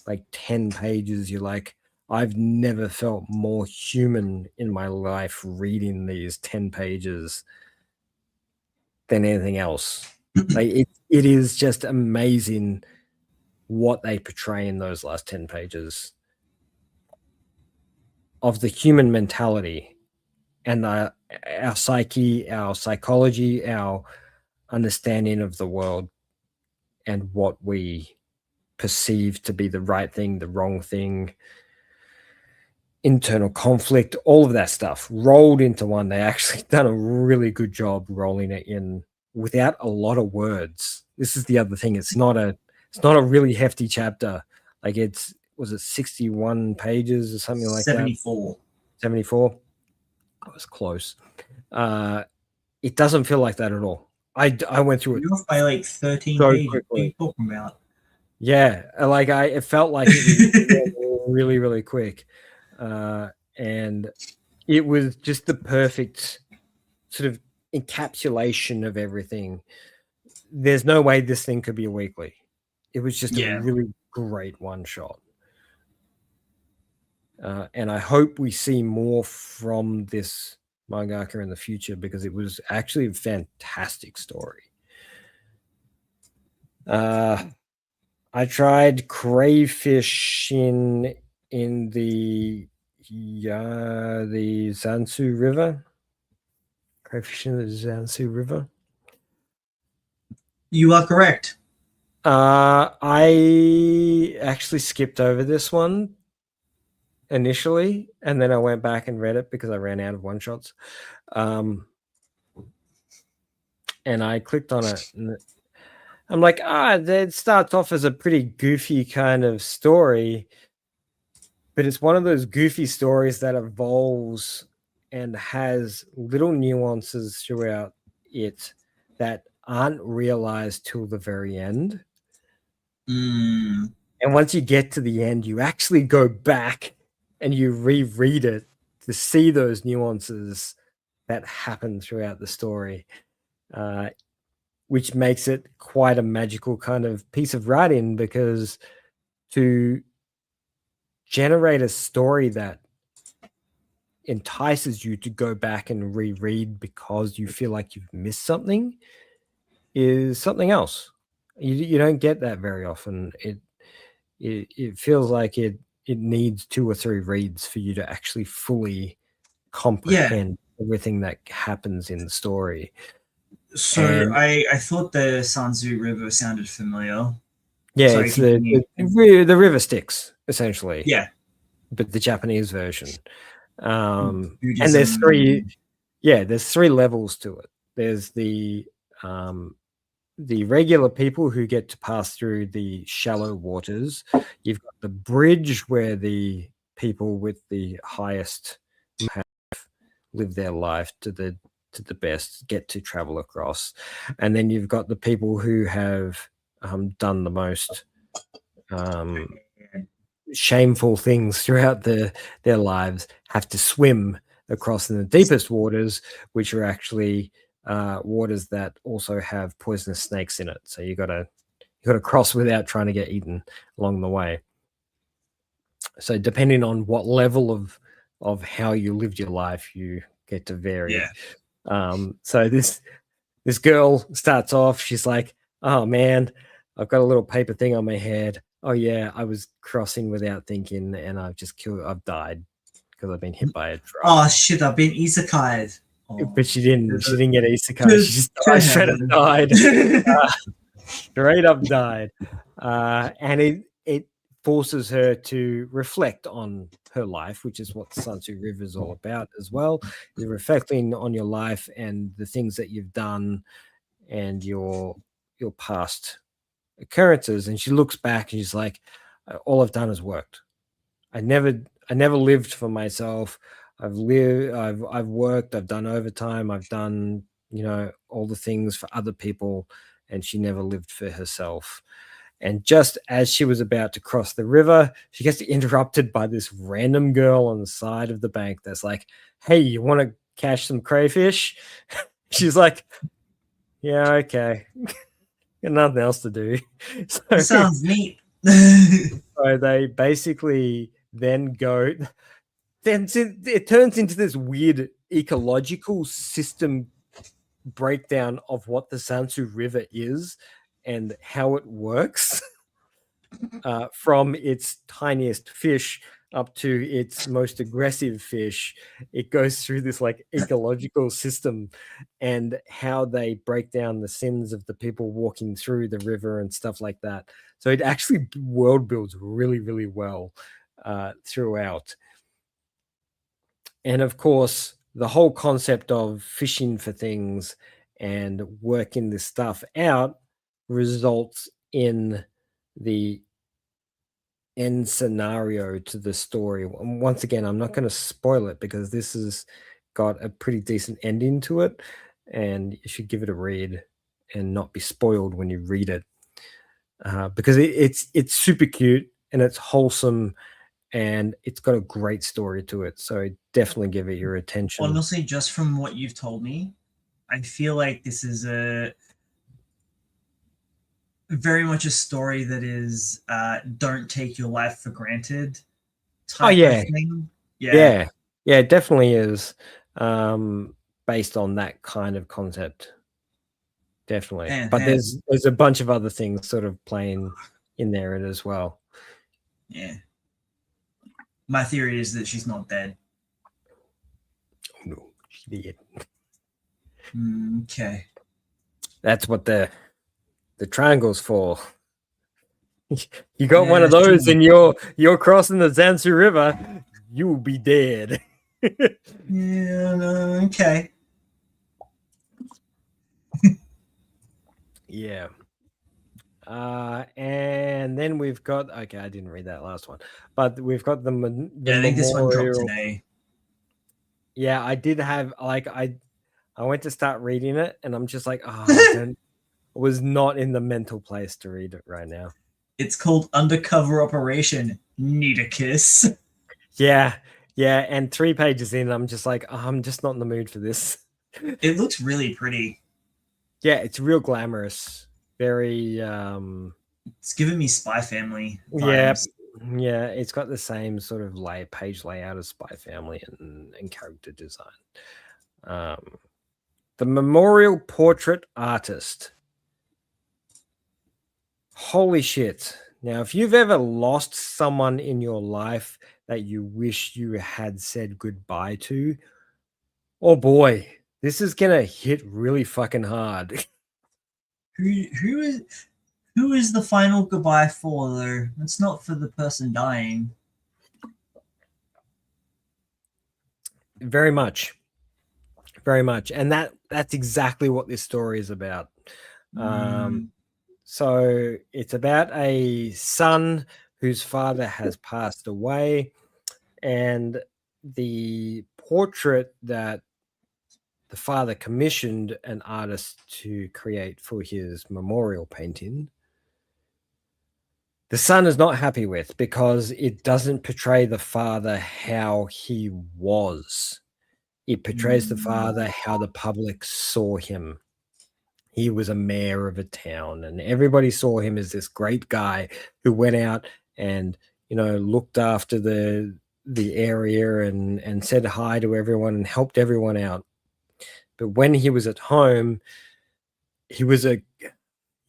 like 10 pages, you're like, I've never felt more human in my life reading these 10 pages than anything else. Like it is just amazing what they portray in those last 10 pages of the human mentality and our psyche, our psychology, our understanding of the world, and what we perceive to be the right thing, the wrong thing, internal conflict, all of that stuff rolled into one. They actually done a really good job rolling it in without a lot of words. This is the other thing. It's not a really hefty chapter. Like was it 61 pages or something like 74. that? 74. I was close. It doesn't feel like that at all. I went through it. You're off by like 13 pages. Quickly. What are you talking about? Yeah, like it felt like it was really, really quick. And it was just the perfect sort of encapsulation of everything. There's no way this thing could be a weekly. It was just a really great one shot. And I hope we see more from this mangaka in the future, because it was actually a fantastic story. I tried crayfish in the Zansu River. Crayfish in the Zansu River. You are correct. I actually skipped over this one initially, and then I went back and read it because I ran out of one shots. And I clicked on it, and I'm like, it starts off as a pretty goofy kind of story, but it's one of those goofy stories that evolves and has little nuances throughout it that aren't realized till the very end. Mm. And once you get to the end, you actually go back and you reread it to see those nuances that happen throughout the story, which makes it quite a magical kind of piece of writing, because to generate a story that entices you to go back and reread because you feel like you've missed something is something else. You don't get that very often. It feels like it needs 2 or 3 reads for you to actually fully comprehend everything that happens in the story. So And I thought the Sanzu River sounded familiar. yeah, Sorry, it's the river Styx, essentially. Yeah. But the Japanese version. And Buddhism. there's 3 there's 3 levels to it. There's the regular people who get to pass through the shallow waters. You've got the bridge where the people with the highest have lived their life to the best, get to travel across. And then you've got the people who have done the most shameful things throughout their lives, have to swim across in the deepest waters, which are actually waters that also have poisonous snakes in it. So you got to cross without trying to get eaten along the way. So depending on what level of how you lived your life, you get to vary. Yeah. So this girl starts off, she's like, oh man, I've got a little paper thing on my head. Oh yeah, I was crossing without thinking, and I've died because I've been hit by a truck. Oh shit, I've been isekai'd. But she didn't get isekai. She just straight up died. Straight up died. And it forces her to reflect on her life, which is what Sansu River is all about as well. You're reflecting on your life and the things that you've done and your past occurrences. And she looks back and she's like, all I've done has worked. I never lived for myself. I've worked, I've done overtime, I've done, all the things for other people, and she never lived for herself. And just as she was about to cross the river, she gets interrupted by this random girl on the side of the bank that's like, hey, you want to catch some crayfish? She's like, yeah, okay. Got nothing else to do. So, sounds neat. So they basically then go, then it turns into this weird ecological system breakdown of what the Sansu River is and how it works, from its tiniest fish up to its most aggressive fish. It goes through this like ecological system and how they break down the sins of the people walking through the river and stuff like that. So it actually world builds really, really well throughout. And of course, the whole concept of fishing for things and working this stuff out results in the end scenario to the story. Once again, I'm not going to spoil it because this has got a pretty decent ending to it, and you should give it a read and not be spoiled when you read it, because it's super cute and it's wholesome and it's got a great story to it. So definitely give it your attention. Honestly, just from what you've told me, I feel like this is a very much a story that is don't take your life for granted type of thing. Yeah, it definitely is based on that kind of concept. Definitely. But there's a bunch of other things sort of playing in there as well. Yeah. My theory is that she's not dead. Oh, no, she did. Okay. That's what the triangle's for. You got one of those and you're crossing the Zansu River, you'll be dead. Yeah, okay. Yeah. And then we've got, okay, I didn't read that last one, but we've got the I think this one dropped today. Yeah, I did have, like, I went to start reading it and I'm just like, I was not in the mental place to read it right now. It's called Undercover Operation Need a Kiss. Yeah, and 3 pages in, I'm just like, I'm just not in the mood for this. It looks really pretty. Yeah, it's real glamorous. Very it's giving me Spy Family vibes. Yeah, it's got the same sort of page layout as Spy Family and character design. The Memorial Portrait Artist. Holy shit. Now, if you've ever lost someone in your life that you wish you had said goodbye to, oh boy, this is gonna hit really fucking hard. Who is the final goodbye for, though? It's not for the person dying. Very much. And that's exactly what this story is about. So it's about a son whose father has passed away, and the portrait that the father commissioned an artist to create for his memorial painting, the son is not happy with, because it doesn't portray the father how he was. It portrays the father how the public saw him. He was a mayor of a town, and everybody saw him as this great guy who went out and, looked after the area and said hi to everyone and helped everyone out. But when he was at home, he wasn't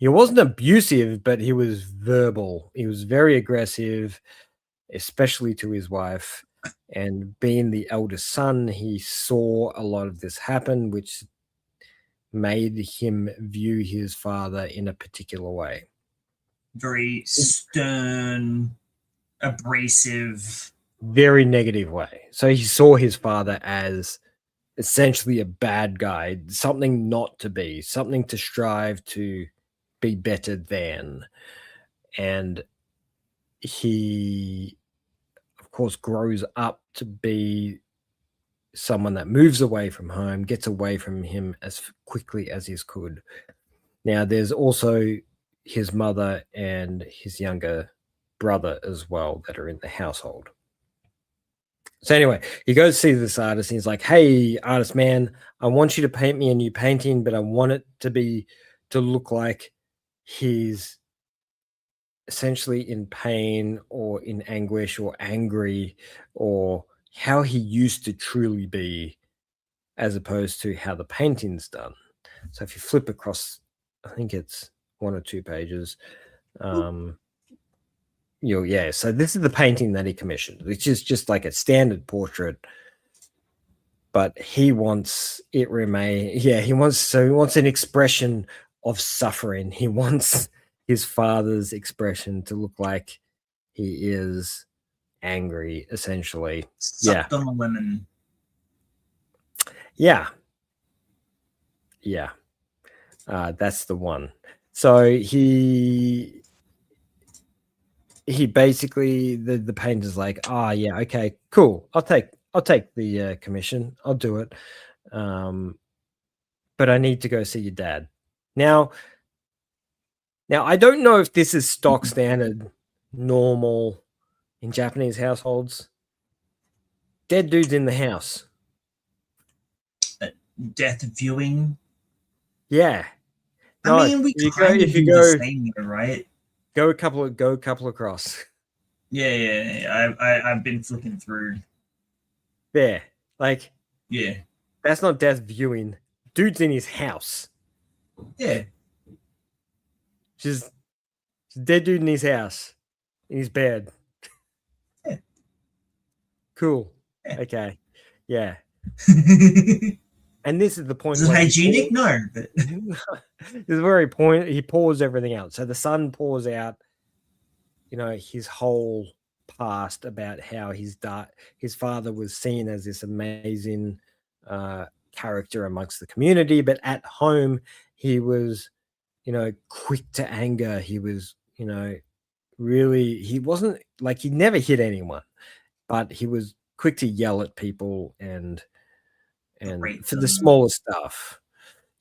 abusive, but he was verbal. He was very aggressive, especially to his wife. And being the eldest son, he saw a lot of this happen, which made him view his father in a particular way. Very stern, abrasive. Very negative way. So he saw his father as essentially a bad guy, something not to be, something to strive to be better than. And he, of course, grows up to be someone that moves away from home, gets away from him as quickly as he could. Now, there's also his mother and his younger brother as well that are in the household. So anyway, he goes to see this artist and he's like, hey, artist man, I want you to paint me a new painting, but I want it to look like he's essentially in pain or in anguish or angry, or how he used to truly be, as opposed to how the painting's done. So if you flip across, I think it's 1 or 2 pages, so this is the painting that he commissioned, which is just like a standard portrait, but he wants he wants an expression of suffering. He wants his father's expression to look like he is angry, essentially. Sucked on a lemon. That's the one. So he basically, the painter's like, okay, cool, I'll take the commission, I'll do it, but I need to go see your dad. Now I don't know if this is stock standard normal in Japanese households. Dead dude's in the house. Death viewing. Yeah. I mean, we kind of do the same here, right? Go a couple across. Yeah. I've been flicking through. There, like Yeah, that's not death viewing. Dude's in his house. yeah, Just dead dude in his house, in his bed. yeah. Cool. Yeah. Okay. Yeah. Is And this is the point it where hygienic? No, but this is where he pours everything out. So the son pours out, his whole past about how his father was seen as this amazing character amongst the community, but at home he was, quick to anger. He was, really, he wasn't like he never hit anyone, but he was quick to yell at people and berate for the them. smaller stuff.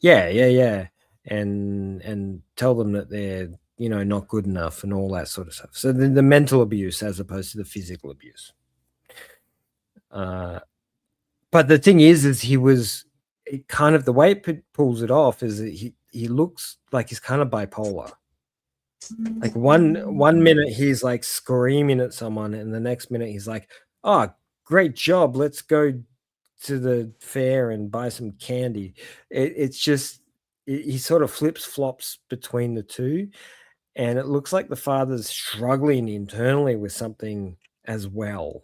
Yeah, yeah, yeah. And tell them that they're, not good enough and all that sort of stuff. So the mental abuse as opposed to the physical abuse. Uh, but the thing is he was kind of the way it pulls it off is that he looks like he's kind of bipolar. Like one minute he's like screaming at someone, and the next minute he's like, "Oh, great job! Let's go to the fair and buy some candy." It's just he sort of flips flops between the two, and it looks like the father's struggling internally with something as well.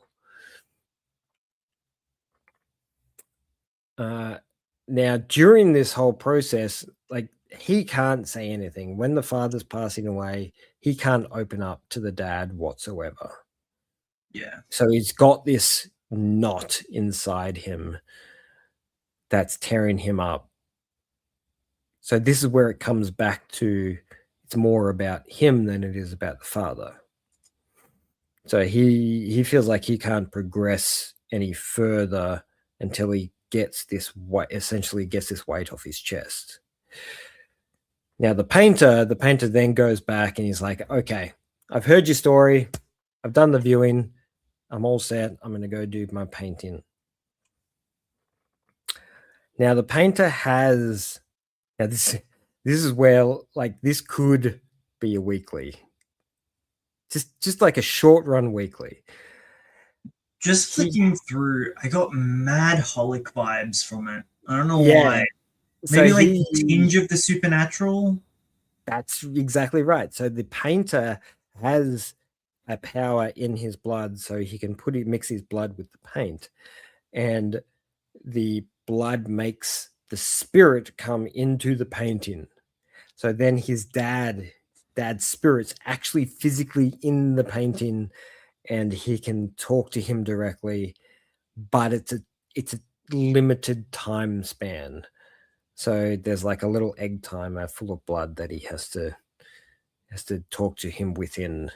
Uh, Now, during this whole process, like he can't say anything. When the father's passing away, he can't open up to the dad whatsoever. Yeah, So he's got this knot inside him that's tearing him up. So this is where it comes back to it's more about him than it is about the father. So he feels like he can't progress any further until he gets this weight, essentially gets this weight off his chest. Now the painter then goes back and he's like, okay, I've heard your story. I've done the viewing. I'm all set. I'm going to go do my painting. Now the painter has now this is where like this could be a weekly. Just like a short run weekly. just He flicking through, I got mad holic vibes from it. I don't know Yeah. why. So Maybe like the tinge of the supernatural. that's exactly right. So the painter has a power in his blood, so he can mix his blood with the paint, and the blood makes the spirit come into the painting. So then his dad's spirit's actually physically in the painting, and he can talk to him directly, but it's a limited time span. So there's like a little egg timer full of blood that he has to talk to him within,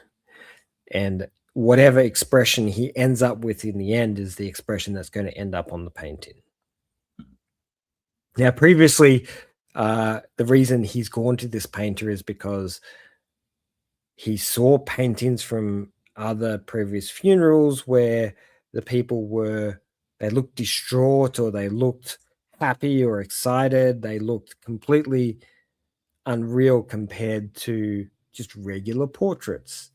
and whatever expression he ends up with in the end is the expression that's going to end up on the painting. Now, previously, the reason he's gone to this painter is because he saw paintings from other previous funerals where the people they looked distraught or they looked happy or excited. They looked completely unreal compared to just regular portraits.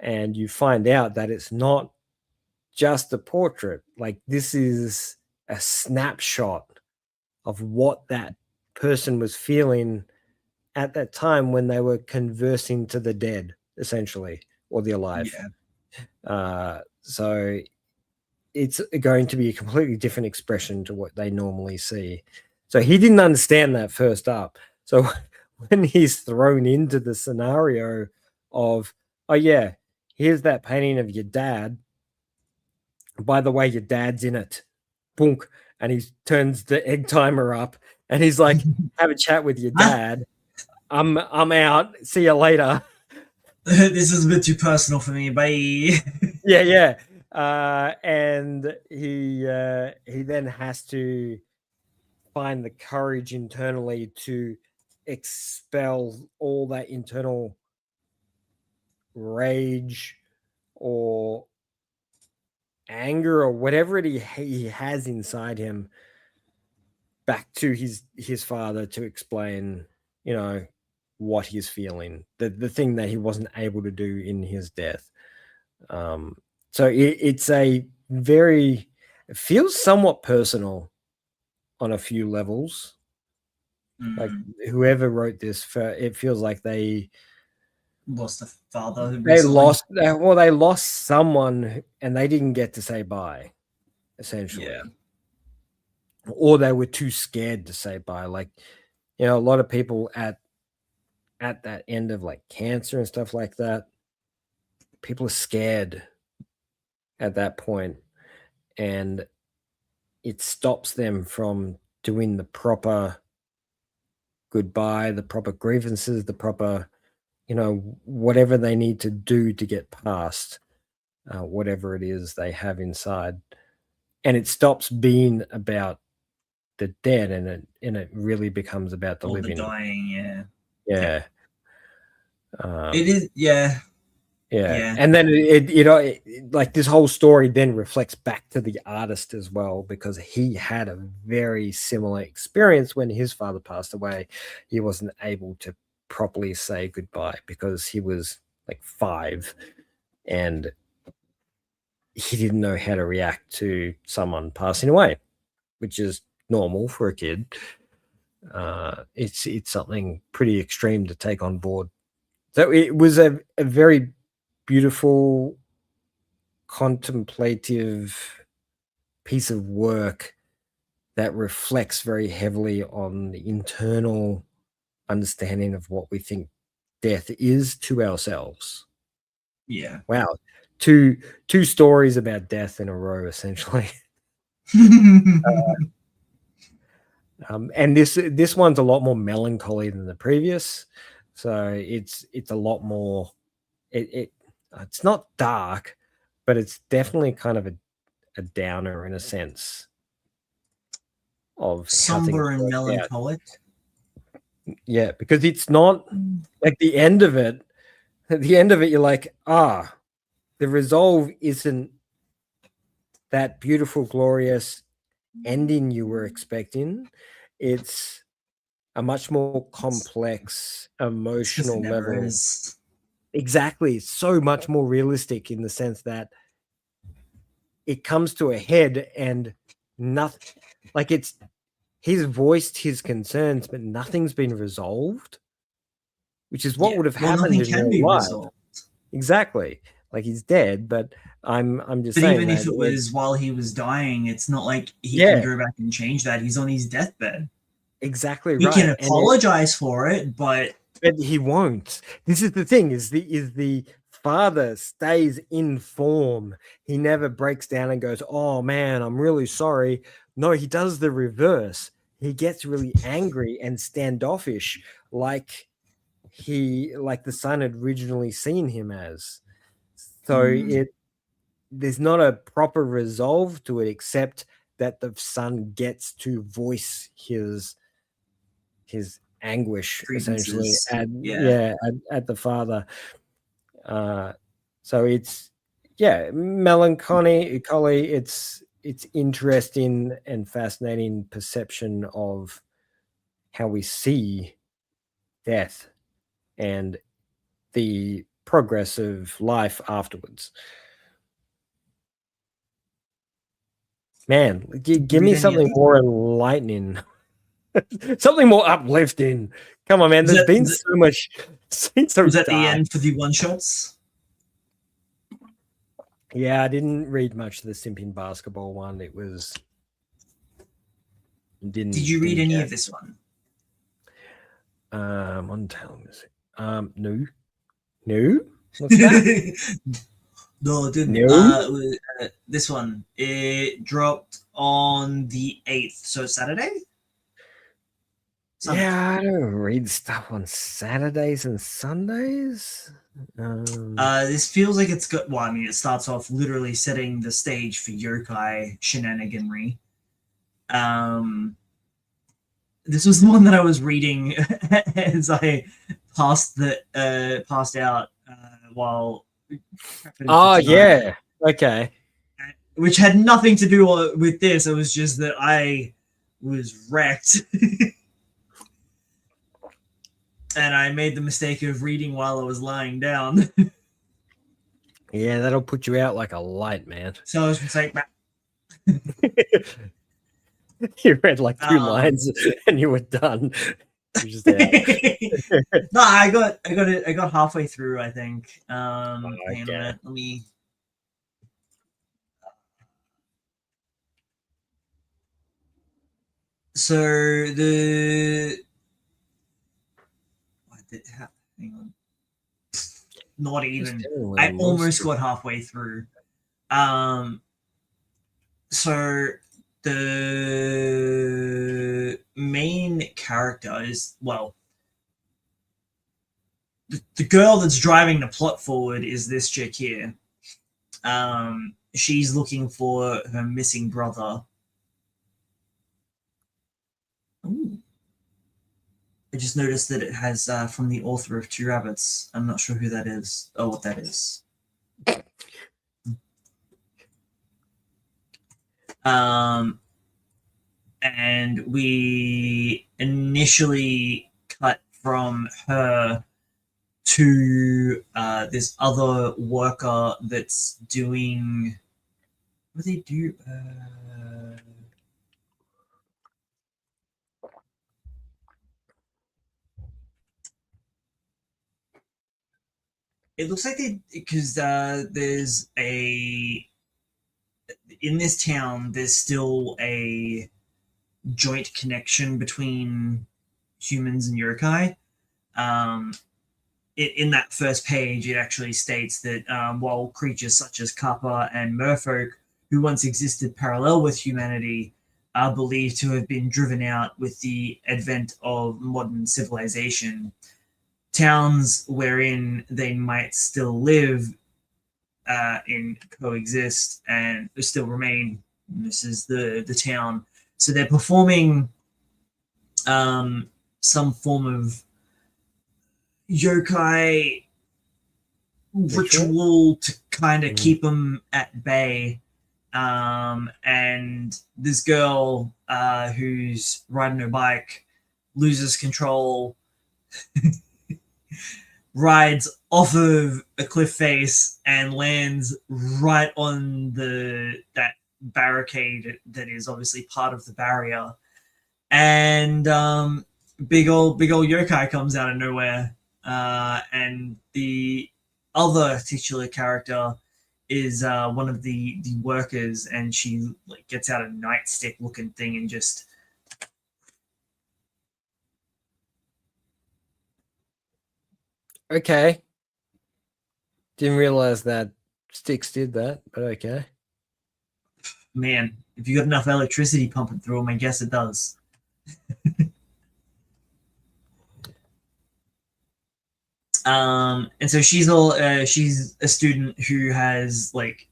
And you find out that it's not just a portrait. Like this is a snapshot of what that person was feeling at that time when they were conversing to the dead, essentially, or the alive. Yeah. So it's going to be a completely different expression to what they normally see. So he didn't understand that first up. So when he's thrown into the scenario of, oh yeah, here's that painting of your dad. By the way, your dad's in it. Boonk. And he turns the egg timer up and he's like, have a chat with your Ah, dad. I'm out. See you later. this is a bit too personal for me. Bye. Yeah, yeah. And he then has to find the courage internally to expel all that internal rage or anger or whatever he has inside him back to his father to explain, what he's feeling, the thing that he wasn't able to do in his death. So it's a very, it feels somewhat personal on a few levels. Like whoever wrote this, it feels like they lost a father they recently. they lost someone and they didn't get to say bye, essentially. Yeah. Or they were too scared to say bye. Like, you know, a lot of people at that end of like cancer and stuff like that, people are scared at that point, and it stops them from doing the proper goodbye, the proper grievances, the proper, you know, whatever they need to do to get past whatever it is they have inside. And it stops being about the dead, and it really becomes about the Or the living. dying, yeah. Yeah. It is, yeah. Yeah. And then it like this whole story then reflects back to the artist as well, because he had a very similar experience when his father passed away. He wasn't able to properly say goodbye because he was like 5 and he didn't know how to react to someone passing away, which is normal for a kid. It's something pretty extreme to take on board. So it was a very beautiful, contemplative piece of work that reflects very heavily on the internal understanding of what we think death is to ourselves. Yeah. Wow. Two stories about death in a row, essentially. And this one's a lot more melancholy than the previous, so it's a lot more. It's not dark, but it's definitely kind of a downer in a sense of how things Somber and work out. melancholic. Yeah, because it's not like the end of it. At the end of it, you're like, the resolve isn't that beautiful, glorious ending you were expecting. It's a much more complex It's because it emotional never level. is. Exactly. So much more realistic in the sense that it comes to a head and nothing, like he's voiced his concerns, but nothing's been resolved, which is what Yeah. would have Well, happened nothing in can real be life. resolved. Exactly. Like he's dead, but I'm just But saying even if that it was while he was dying, it's not like he can yeah, go back and change that. He's on his deathbed. exactly He can right. apologize for it, but But he won't. This is the thing: is the father stays in form. He never breaks down and goes, "Oh man, I'm really sorry." No, he does the reverse. He gets really angry and standoffish, like like the son had originally seen him as. So there's not a proper resolve to it, except that the son gets to voice his anguish essentially grievances. at Yeah. at the father. So it's melancholy. It's interesting and fascinating perception of how we see death and the progress of life afterwards. Man, Did you give read me any of something this? more enlightening, something more uplifting. Come on, man. Was There's that been so much, it's so was that the dark. end for the one shots? Yeah, I didn't read much of the Simping Basketball one. It was Did you read didn't any get of this one? on music. No, no. What's that? No, it didn't. No. This one it dropped on the 8th, so Saturday. Sunday. Yeah, I don't read stuff on Saturdays and Sundays. This feels like it's got. Well, I mean, it starts off literally setting the stage for yokai shenaniganry. Um, this was the one that I was reading as I passed out while prepping for Oh tonight, yeah. Okay. which had nothing to do with this. It was just that I was wrecked. And I made the mistake of reading while I was lying down. Yeah, that'll put you out like a light, man. So I was just like, You read like 2 lines and you were done. You're just out. no, I got halfway through, I think. Hang on a Okay. minute. Let me. So the hang on. Not even. I almost got halfway through. So the main character is, well, the girl that's driving the plot forward is this chick here. She's looking for her missing brother. Ooh. I just noticed that it has from the author of Two Rabbits. I'm not sure who that is or what that is. And we initially cut from her to this other worker that's doing. What do they do? It looks like because there's a in this town. There's still a joint connection between humans and yokai. In that first page, it actually states that while creatures such as kappa and merfolk, who once existed parallel with humanity, are believed to have been driven out with the advent of modern civilization, towns wherein they might still live and coexist and still remain. This is the town. So they're performing some form of yokai ritual to kind of keep them at bay. And this girl who's riding her bike loses control, rides off of a cliff face and lands right on that barricade that is obviously part of the barrier. And big old yokai comes out of nowhere. And the other titular character is one of the workers, and she like gets out a nightstick looking thing and just Okay. Didn't realize that sticks did that, but okay. Man, if you got enough electricity pumping through them, I guess it does. And so she's a student who has like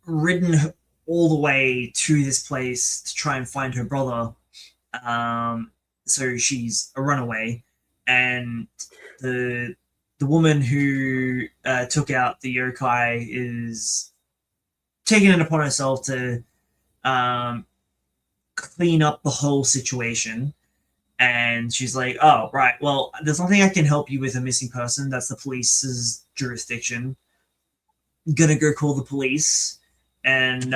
ridden all the way to this place to try and find her brother. So she's a runaway, and the woman who took out the yokai is taking it upon herself to clean up the whole situation. And she's like, oh, right, well, there's nothing I can help you with a missing person. That's the police's jurisdiction. I'm gonna go call the police. And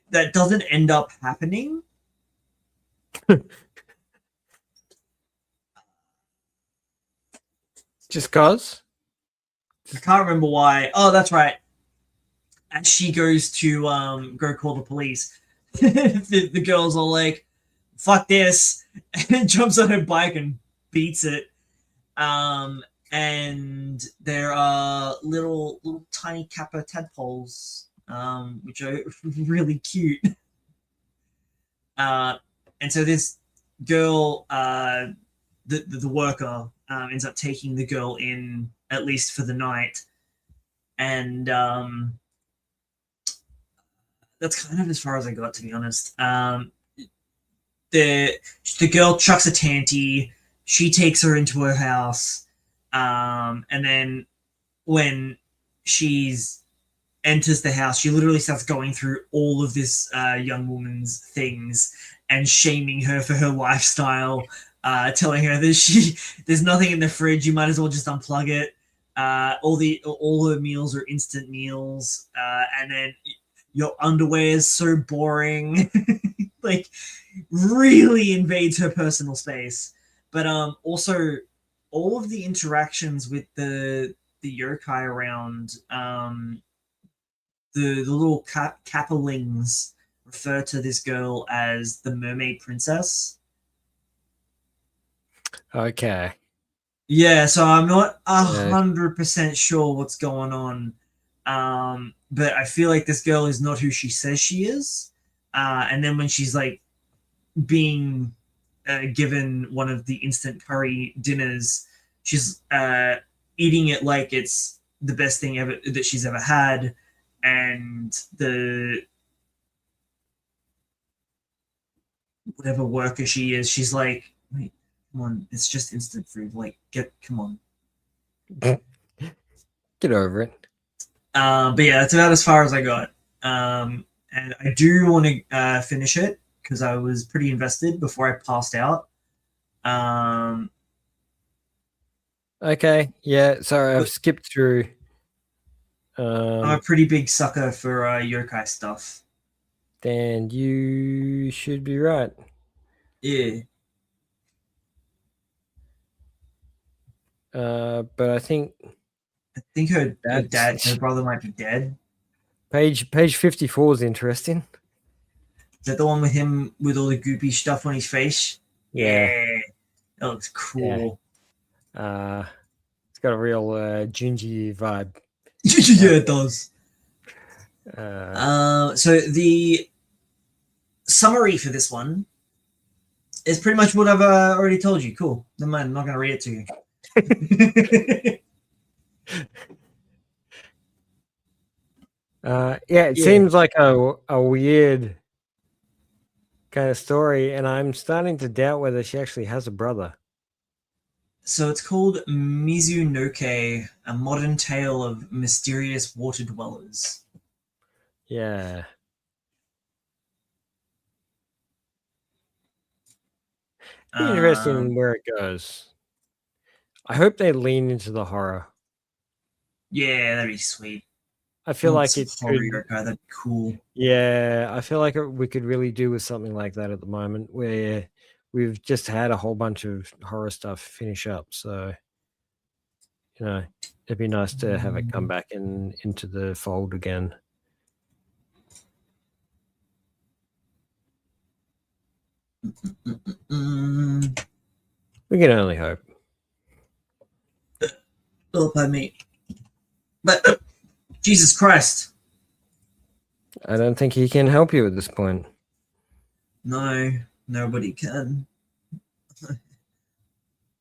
that doesn't end up happening. Just cause? I can't remember why. Oh, that's right. As she goes to go call the police, the girls are like, fuck this, and jumps on her bike and beats it. And there are little tiny kappa tadpoles, which are really cute. And so this girl, the worker, ends up taking the girl in, at least for the night. And that's kind of as far as I got, to be honest. The girl chucks a tanty. She takes her into her house. And then when she's enters the house, she literally starts going through all of this young woman's things and shaming her for her lifestyle, telling her that there's nothing in the fridge. You might as well just unplug it. All her meals are instant meals, and then your underwear is so boring. Like, really invades her personal space. But also all of the interactions with the yokai around, the little cappalings refer to this girl as the mermaid princess. Okay. Yeah, so I'm not 100% sure what's going on. But I feel like this girl is not who she says she is. And then when she's like being given one of the instant curry dinners, she's eating it like it's the best thing ever that she's ever had. And the whatever worker she is, she's like, wait, come on, it's just instant food. Like, come on. Get over it. But yeah, that's about as far as I got. And I do want to finish it because I was pretty invested before I passed out. Okay. Yeah. Sorry, I've skipped through. I'm a pretty big sucker for yokai stuff. Then you should be right. Yeah. But I think her brother might be dead. Page 54 is interesting. Is that the one with him with all the goopy stuff on his face? Yeah. That looks cool. Yeah. It's got a real Junji vibe. Yeah, it does. So the summary for this one is pretty much what I've already told you. Cool. Never mind, I'm not going to read it to you. It seems like a weird kind of story, and I'm starting to doubt whether she actually has a brother. So it's called Mizunoke, a modern tale of mysterious water dwellers. Yeah. Interesting where it goes. I hope they lean into the horror. Yeah, that'd be sweet. I feel like it could. That'd be cool. Yeah, I feel like we could really do with something like that at the moment, where we've just had a whole bunch of horror stuff finish up. So, it'd be nice to have it come back into the fold again. We can only hope. Oh, pardon me. But Jesus Christ. I don't think he can help you at this point. No, nobody can.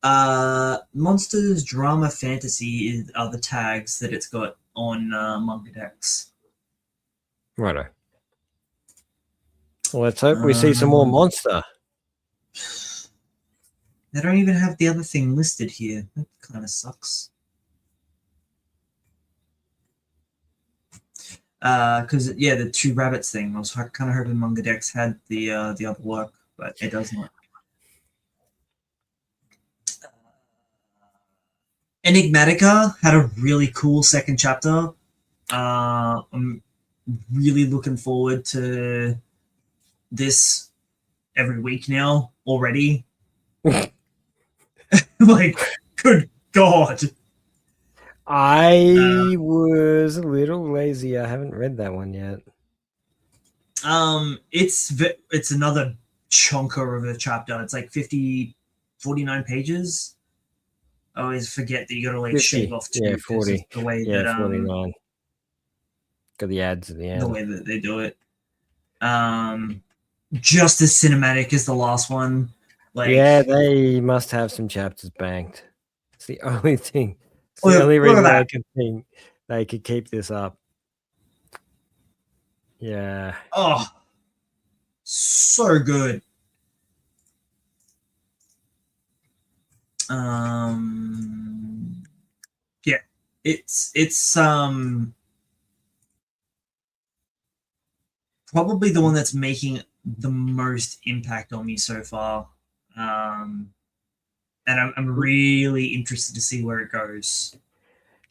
Monsters, drama, fantasy are the tags that it's got on Manga Dex. Righto. Well, let's hope we see some more monster. They don't even have the other thing listed here. That kind of sucks. Because the two rabbits thing. I was kind of hoping Manga Dex had the other work, but it does not. Enigmatica had a really cool second chapter. I'm really looking forward to this every week now already. Like, good God. I was a little lazy. I haven't read that one yet. It's another chunker of a chapter. It's like 49 pages. I always forget that you got to like 50, shave off 2. Yeah, 40. The way yeah, that 49. Got the ads at the end. The way that they do it. Just as cinematic as the last one. Like, yeah, they must have some chapters banked. It's the only thing. It's the only reason I can think they could keep this up. Yeah. Oh, so good. Yeah, it's probably the one that's making the most impact on me so far. and I'm really interested to see where it goes.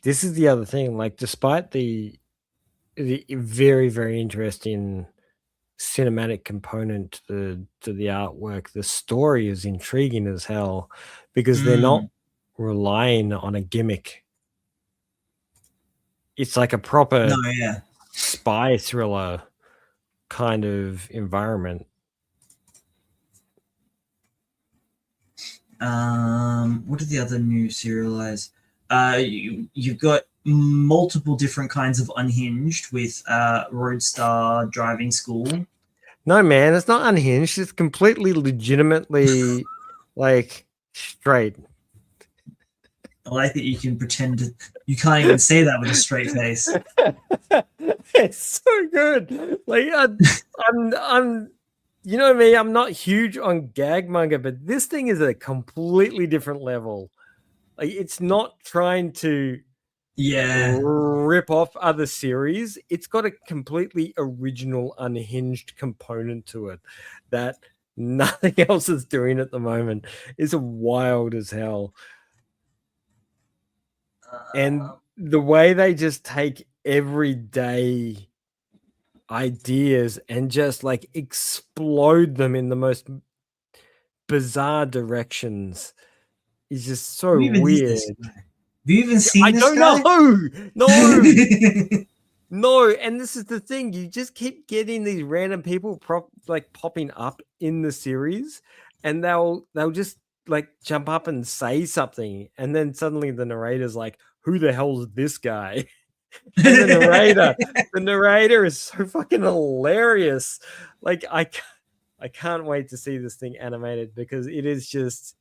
This is the other thing. Like, despite the very, very interesting cinematic component to the artwork, the story is intriguing as hell because they're not relying on a gimmick. It's like a proper spy thriller kind of environment. What are the other new serialized? You've got multiple different kinds of Unhinged with Roadstar Driving School. No, man, it's not unhinged. It's completely legitimately like straight. I like that you can pretend you can't even say that with a straight face. It's so good. Like I'm you know me, I'm not huge on gag manga, but this thing is a completely different level. Like, it's not trying to rip off other series. It's got a completely original unhinged component to it that nothing else is doing at the moment. It's wild as hell. And the way they just take everyday ideas and just like explode them in the most bizarre directions is just so weird. Have you even seen this guy? I don't know. No, and this is the thing. You just keep getting these random people like popping up in the series, and they'll just like jump up and say something, and then suddenly the narrator's like, "Who the hell's this guy?" And the narrator is so fucking hilarious. Like, I can't wait to see this thing animated because it is just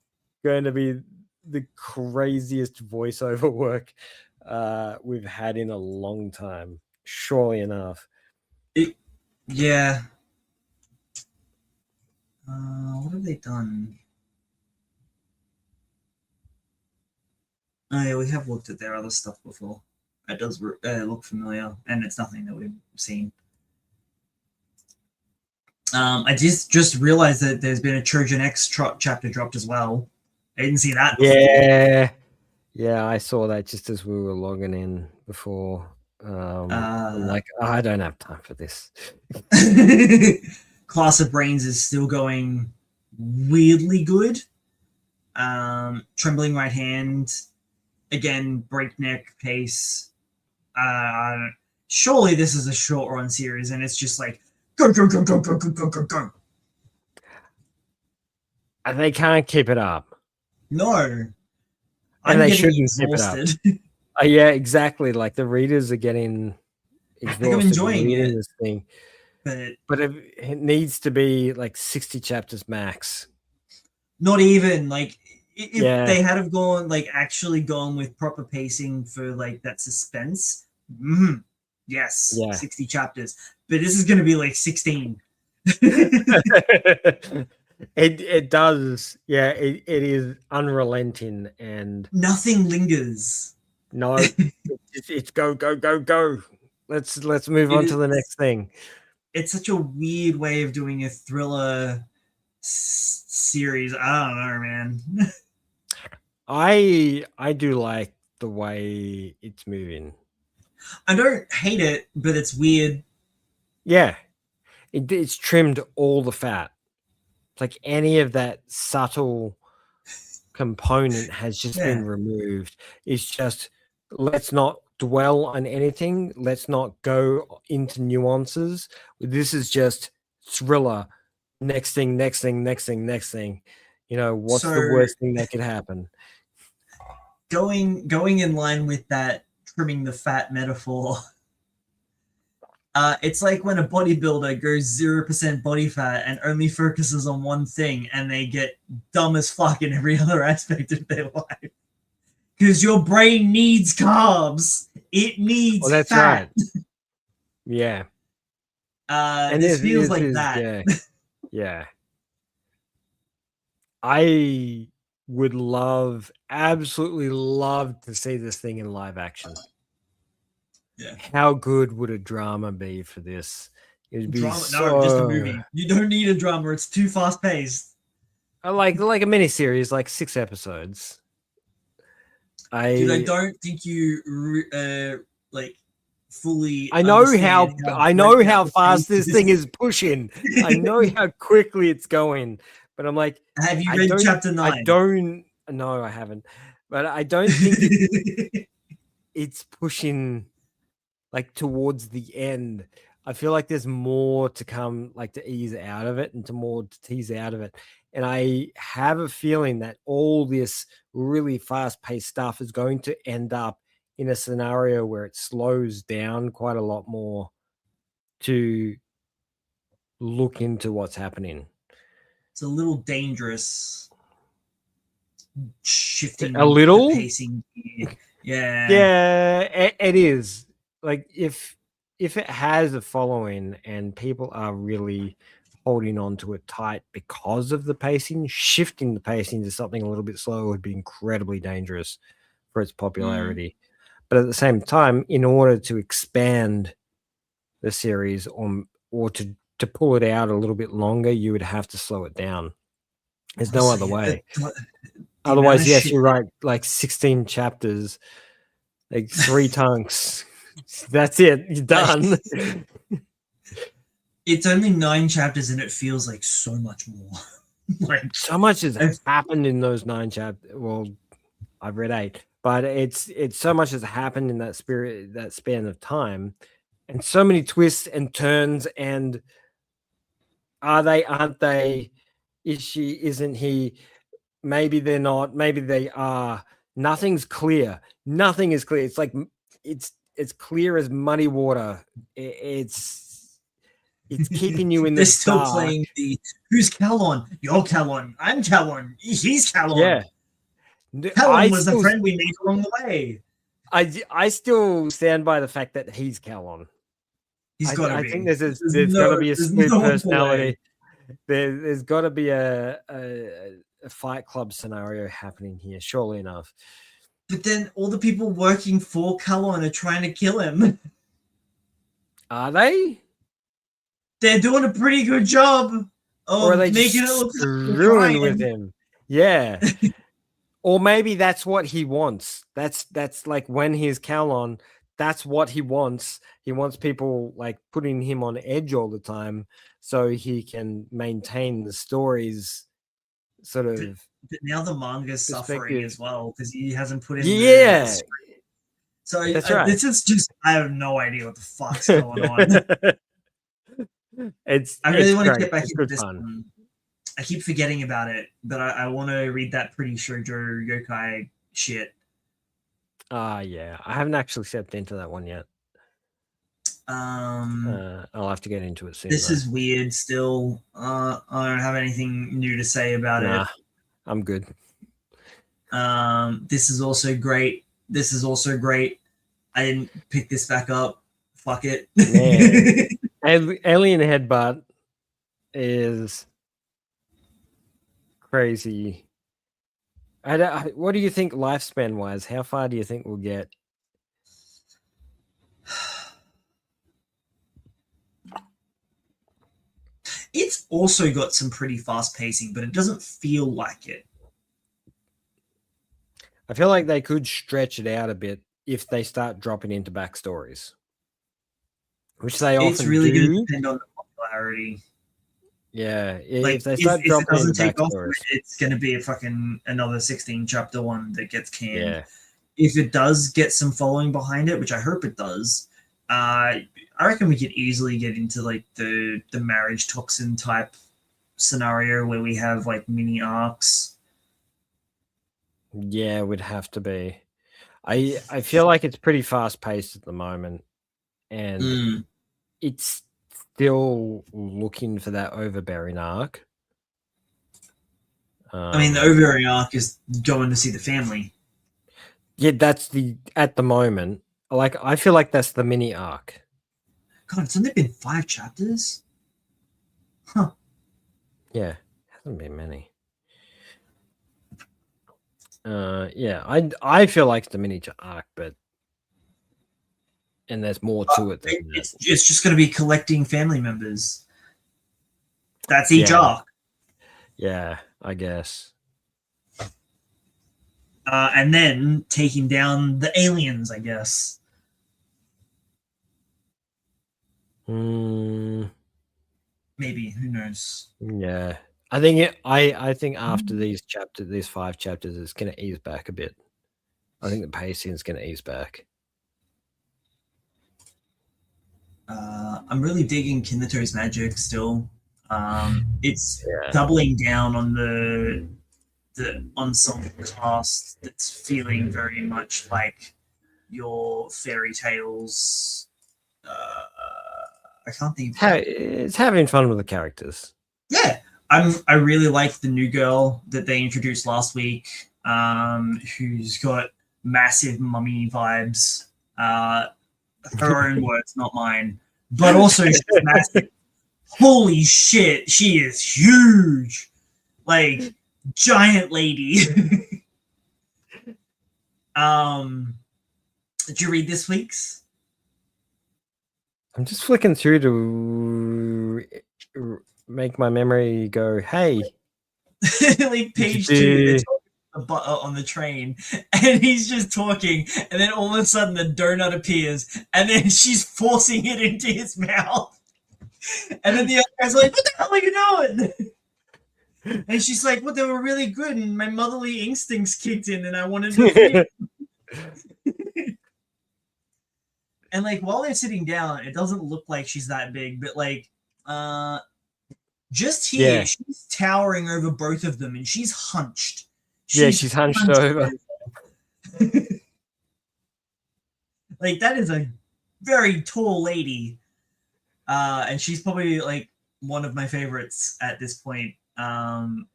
going to be the craziest voiceover work we've had in a long time. Surely enough. Yeah. What have they done? Oh yeah, we have looked at their other stuff before. It does look familiar, and it's nothing that we've seen. I just realized that there's been a Trojan X chapter dropped as well. I didn't see that before. Yeah, I saw that just as we were logging in before. I'm like, I don't have time for this. Class of Brains is still going weirdly good. Trembling Right Hand, again, breakneck pace. Surely this is a short run series, and it's just like go go go go go go go go go. And they can't keep it up. No, and they shouldn't keep it up. Yeah, exactly. Like, the readers are getting exhausted. I'm enjoying this thing, but it needs to be like 60 chapters max. Not even like. If they had have gone actually gone with proper pacing for like that suspense, yes, 60 chapters. But this is going to be like 16. It does, it is unrelenting and nothing lingers. No, it's go go go go. Let's move on to the next thing. It's such a weird way of doing a thriller series. I don't know, man. I do like the way it's moving. I don't hate it, but it's weird. Yeah, it's trimmed all the fat. Like, any of that subtle component has just been removed. It's just, let's not dwell on anything. Let's not go into nuances. This is just thriller. Next thing. You know, what's the worst thing that could happen? Going in line with that trimming the fat metaphor, it's like when a bodybuilder goes 0% body fat and only focuses on one thing, and they get dumb as fuck in every other aspect of their life. Because your brain needs carbs. It needs that's fat. Right. Yeah. And this feels like that. Yeah. I would absolutely love to see this thing in live action. Yeah. How good would a drama be for this? It'd be No, just a movie. You don't need a drama. It's too fast paced. like a mini series, like 6 episodes. Dude, I don't think you like fully I know understand how the fast pace this thing is pushing. I know how quickly it's going, but I'm like, Have you read chapter 9? No, I haven't, but I don't think it's pushing like towards the end. I feel like there's more to come, like to ease out of it and to tease out of it. And I have a feeling that all this really fast paced stuff is going to end up in a scenario where it slows down quite a lot more to look into what's happening. It's a little dangerous shifting A the little? pacing. Yeah. Yeah, it is. Like if it has a following and people are really holding on to it tight because of the pacing, shifting the pacing to something a little bit slower would be incredibly dangerous for its popularity. But at the same time, in order to expand the series or to pull it out a little bit longer, you would have to slow it down. There's no other way. Otherwise, yes, you're right. Like 16 chapters, like 3 chunks. That's it. You're done. It's only 9 chapters and it feels like so much more. Like so much has happened in those 9 chapters. Well, I've read 8, but it's so much has happened in that span of time, and so many twists and turns. And are they? Aren't they? Is she? Isn't he? Maybe they're not. Maybe they are. Nothing's clear. Nothing is clear. It's like it's clear as muddy water. It's keeping you in the They're still dark. playing the who's Calon? You're Calon. I'm Calon. He's Calon. Yeah. Calon was the friend we made along the way. I still stand by the fact that he's Calon. He's got to be. I think there's got to be a split personality. There's got to be a Fight Club scenario happening here, surely enough. But then all the people working for Calon are trying to kill him. Are they? They're doing a pretty good job of making it look screwing with him. Yeah. Or maybe that's what he wants. That's like when he's Calon, that's what he wants. He wants people like putting him on edge all the time so he can maintain the story's sort of. But now the manga's suffering as well because he hasn't put in the script. So that's right. This is just, I have no idea what the fuck's going on. I really want to get back into this one. I keep forgetting about it, but I want to read that pretty shoujo yokai shit. Yeah. I haven't actually stepped into that one yet. I'll have to get into it soon. This is weird still. I don't have anything new to say about it. I'm good. This is also great. I didn't pick this back up. Fuck it. Alien Headbutt is crazy. What do you think lifespan wise? How far do you think we'll get? It's also got some pretty fast pacing, but it doesn't feel like it. I feel like they could stretch it out a bit if they start dropping into backstories, which they often do. It's really going to depend on the popularity. Yeah, like if they start dropping into backstories, it's going to be another 16 chapter one that gets canned. Yeah. If it does get some following behind it, which I hope it does, I reckon we could easily get into like the marriage toxin type scenario where we have like mini arcs. Yeah, it would have to be. I feel like it's pretty fast paced at the moment, and it's still looking for that overbearing arc. I mean, the overbearing arc is going to see the family. Yeah, that's at the moment. Like, I feel like that's the mini arc. God, it's only been 5 chapters? Huh. Yeah, hasn't been many. Yeah, I feel like it's the mini arc, and there's more to it. It's just going to be collecting family members. That's each arc. Yeah, I guess. And then taking down the aliens, I guess. Mm, Maybe, who knows? yeah. I think I think after these 5 chapters, it's gonna ease back a bit. I think the pacing is gonna ease back. I'm really digging Kineto's magic still. It's Yeah. doubling down on the ensemble cast that's feeling very much like your fairy tales. I can't think. It's having fun with the characters. Yeah, I really like the new girl that they introduced last week, who's got massive mummy vibes. Her own words, not mine. But also she's massive. Holy shit, she is huge. Like giant lady. Did you read this week's? I'm just flicking through to make my memory go, hey. Like page 2, on the train, and he's just talking, and then all of a sudden the donut appears, and then she's forcing it into his mouth. And then the other guy's like, "What the hell are you doing?" And she's like, "Well, they were really good, and my motherly instincts kicked in, and I wanted to." And like while they're sitting down, it doesn't look like she's that big, but like, just here, she's towering over both of them, and she's hunched. She's hunched over. Like that is a very tall lady, and she's probably like one of my favorites at this point. And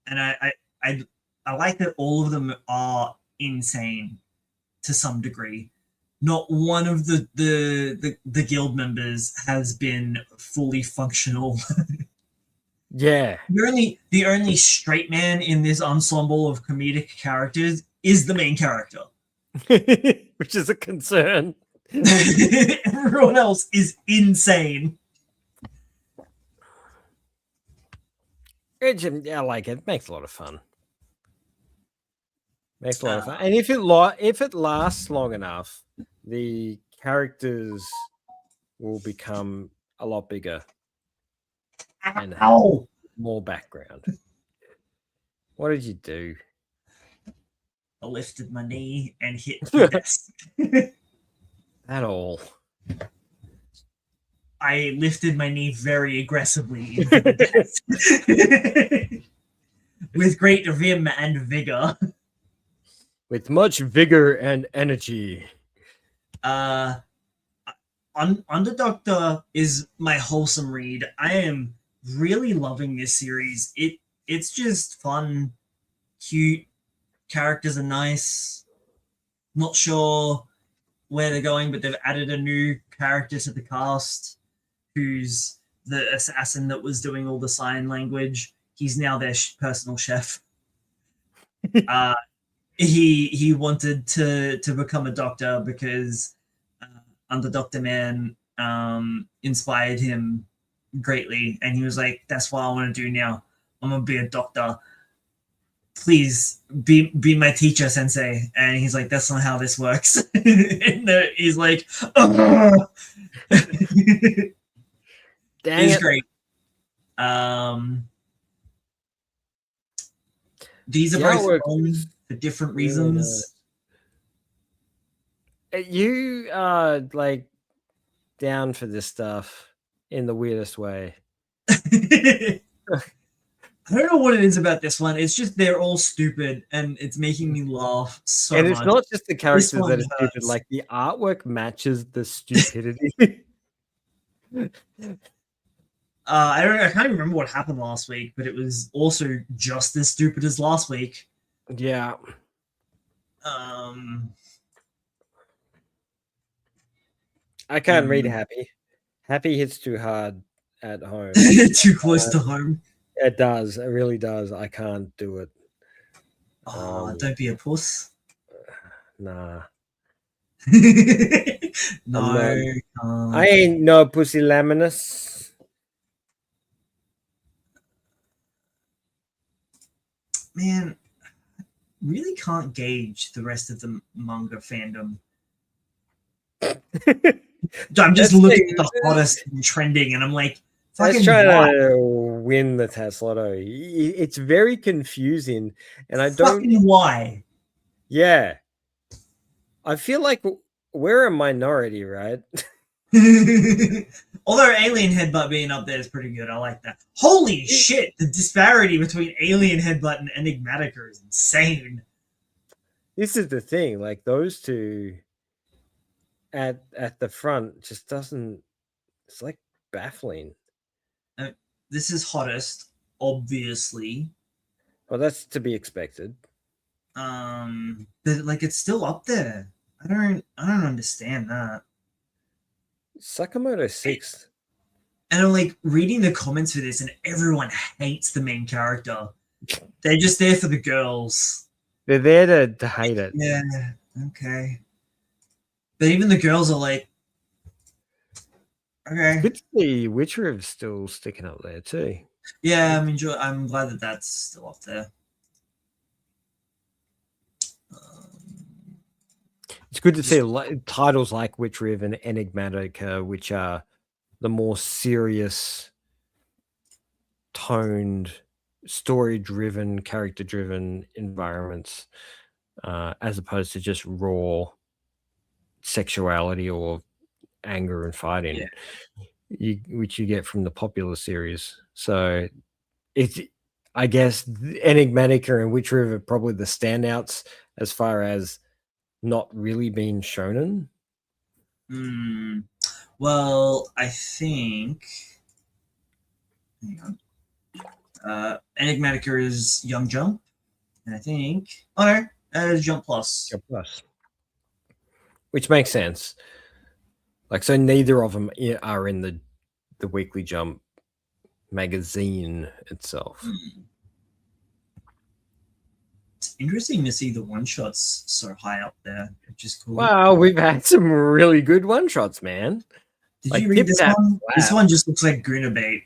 I like that all of them are insane to some degree. Not one of the guild members has been fully functional. Yeah. The only straight man in this ensemble of comedic characters is the main character. Which is a concern. Everyone else is insane. I like it. It makes a lot of fun. Makes a lot of fun. And if it lasts long enough, the characters will become a lot bigger and have more background. What did you do? I lifted my knee and hit the desk. At all. I lifted my knee very aggressively into the desk. With great vim and vigor. With much vigor and energy. Underdoctor is my wholesome read. I am really loving this series. It's just fun, cute. Characters are nice. Not sure where they're going, but they've added a new character to the cast, who's the assassin that was doing all the sign language. He's now their personal chef. He wanted to become a doctor because Under Doctor Man inspired him greatly, and he was like, "That's what I want to do now. I'm gonna be a doctor. Please be my teacher, sensei." And he's like, "That's not how this works." And he's like, "Oh." Dang it's it. great. These are both fun for different reasons. You are like down for this stuff in the weirdest way. I don't know what it is about this one. It's just they're all stupid, and it's making me laugh so much. And it's not just the characters that are stupid. Like the artwork matches the stupidity. I can't even remember what happened last week, but it was also just as stupid as last week. Yeah. I can't read Happy. Happy hits too hard at home. Too close to home. It does. It really does. I can't do it. Don't be a puss. Nah. No. I ain't no pussy laminus. man, really can't gauge the rest of the manga fandom. I'm just looking at the hottest and trending, and I'm like, That's fucking trying why? to win the Taslotto. It's very confusing, and I don't. Fucking why? Yeah, I feel like we're a minority, right? Although Alien Headbutt being up there is pretty good. I like that. Holy shit! The disparity between Alien Headbutt and Enigmatica is insane. This is the thing. Like those two at the front just doesn't. It's like baffling. This is hottest, obviously. Well, that's to be expected. But like it's still up there. I don't understand that. Sakamoto 6. And I'm like reading the comments for this, and everyone hates the main character. They're just there for the girls. They're there to hate it. Yeah, okay. But even the girls are like, okay. Good to see Witcher is still sticking up there too. Yeah, I'm glad that that's still up there. It's good to see titles like Witch Riv and Enigmatica, which are the more serious, toned, story-driven, character-driven environments, as opposed to just raw sexuality or anger and fighting, which you get from the popular series. So it's, I guess, Enigmatica and Witch Riv are probably the standouts as far as not really being shonen. Well, I think. Hang on. Enigmatica is Young Jump, and I think. Oh no, it's Jump Plus. Jump Plus, which makes sense. Like, so neither of them are in the Weekly Jump magazine itself. It's interesting to see the one shots so high up there, which is cool. Wow, we've had some really good one shots, man. Did you read this one? This one just looks like Guna Bait.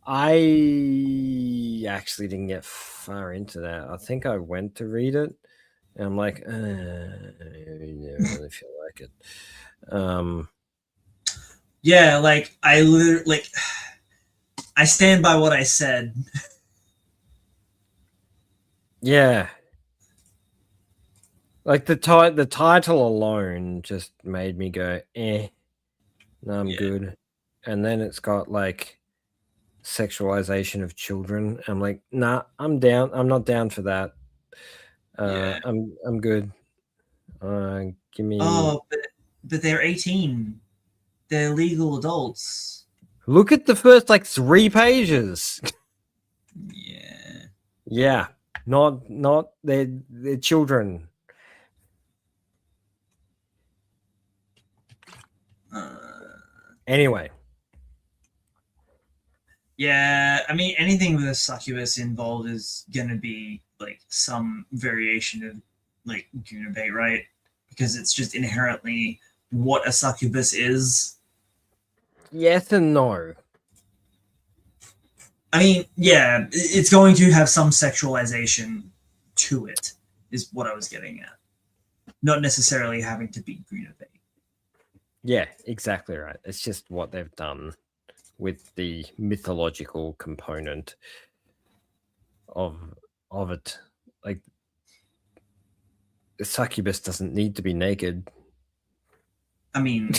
I actually didn't get far into that. I think I went to read it, and I'm like, I don't really feel like it. Yeah, like I literally, like, I stand by what I said. Yeah, like the title alone just made me go, no, I'm good. And then it's got like sexualization of children. I'm like, nah, I'm down. I'm not down for that. I'm good. Give me. Oh, but they're 18. They're legal adults. Look at the first like 3 pages. Yeah. Yeah, not they're children. Anyway. Yeah, I mean, anything with a succubus involved is gonna be like some variation of like Guna Bait, right? Because it's just inherently what a succubus is. Yes and no. I mean, yeah, it's going to have some sexualization to it, is what I was getting at. Not necessarily having to be Guna Bait. Yeah, exactly right. It's just what they've done with the mythological component of it. Like, the succubus doesn't need to be naked. I mean,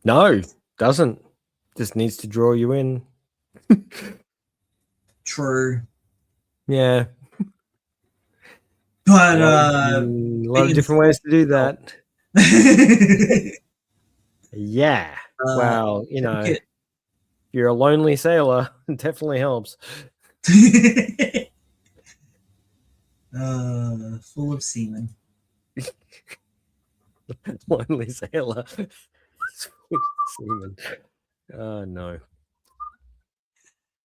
no, doesn't. Just needs to draw you in. true. Yeah. But a lot of different ways to do that. Yeah. Well, you know, if you're a lonely sailor, it definitely helps. Full of semen. Lonely sailor. Semen. Oh no.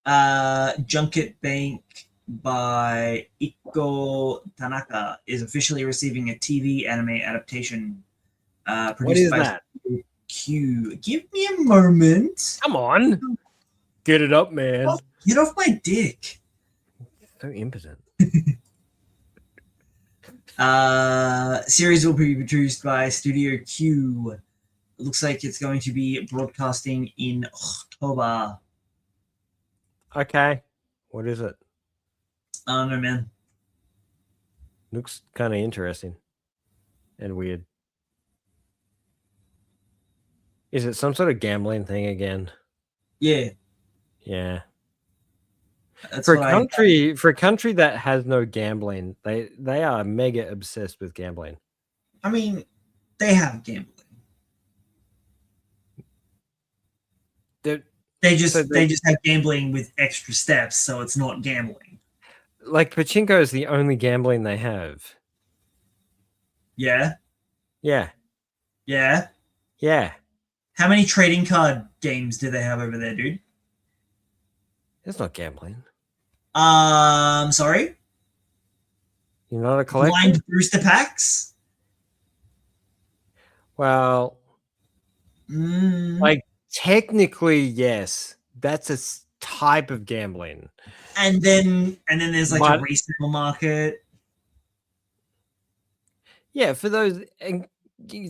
Junket Bank by Ikko Tanaka is officially receiving a TV anime adaptation. What is by that? Q. Give me a moment. Come on. Get it up, man. Oh, get off my dick. So impotent. Series will be produced by Studio Q. It looks like it's going to be broadcasting in October. Okay. What is it? I don't know, man. Looks kind of interesting and weird. Is it some sort of gambling thing again? Yeah. Yeah. That's For a country that has no gambling, they are mega obsessed with gambling. I mean, they have gambling. They just have gambling with extra steps, so it's not gambling. Like pachinko is the only gambling they have. Yeah. Yeah. Yeah. Yeah. How many trading card games do they have over there, dude? It's not gambling. Sorry? You're not a collector? Blind booster packs? Well, like technically, yes. That's a type of gambling. And then there's like a resale market. Yeah, for those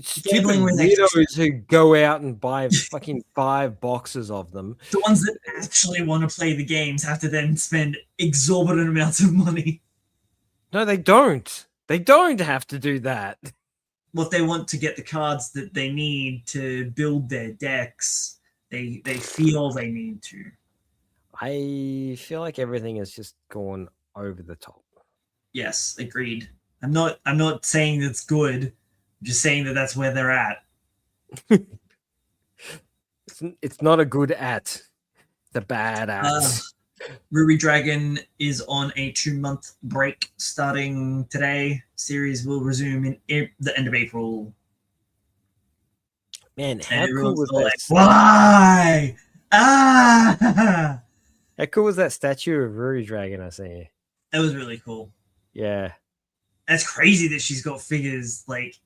stupid weirdos who go out and buy fucking 5 boxes of them. The ones that actually want to play the games have to then spend exorbitant amounts of money. No, they don't. They don't have to do that. Well, if they want to get the cards that they need to build their decks, they feel they need to. I feel like everything has just gone over the top. Yes, agreed. I'm not saying that's good. I'm just saying that that's where they're at. It's not a good at. It's a bad at. Ruby Dragon is on a 2-month break starting today. Series will resume in the end of April. Man, how cool was that? Like, why? Ah! How cool was that statue of Ruby Dragon I see? That was really cool. Yeah. That's crazy that she's got figures like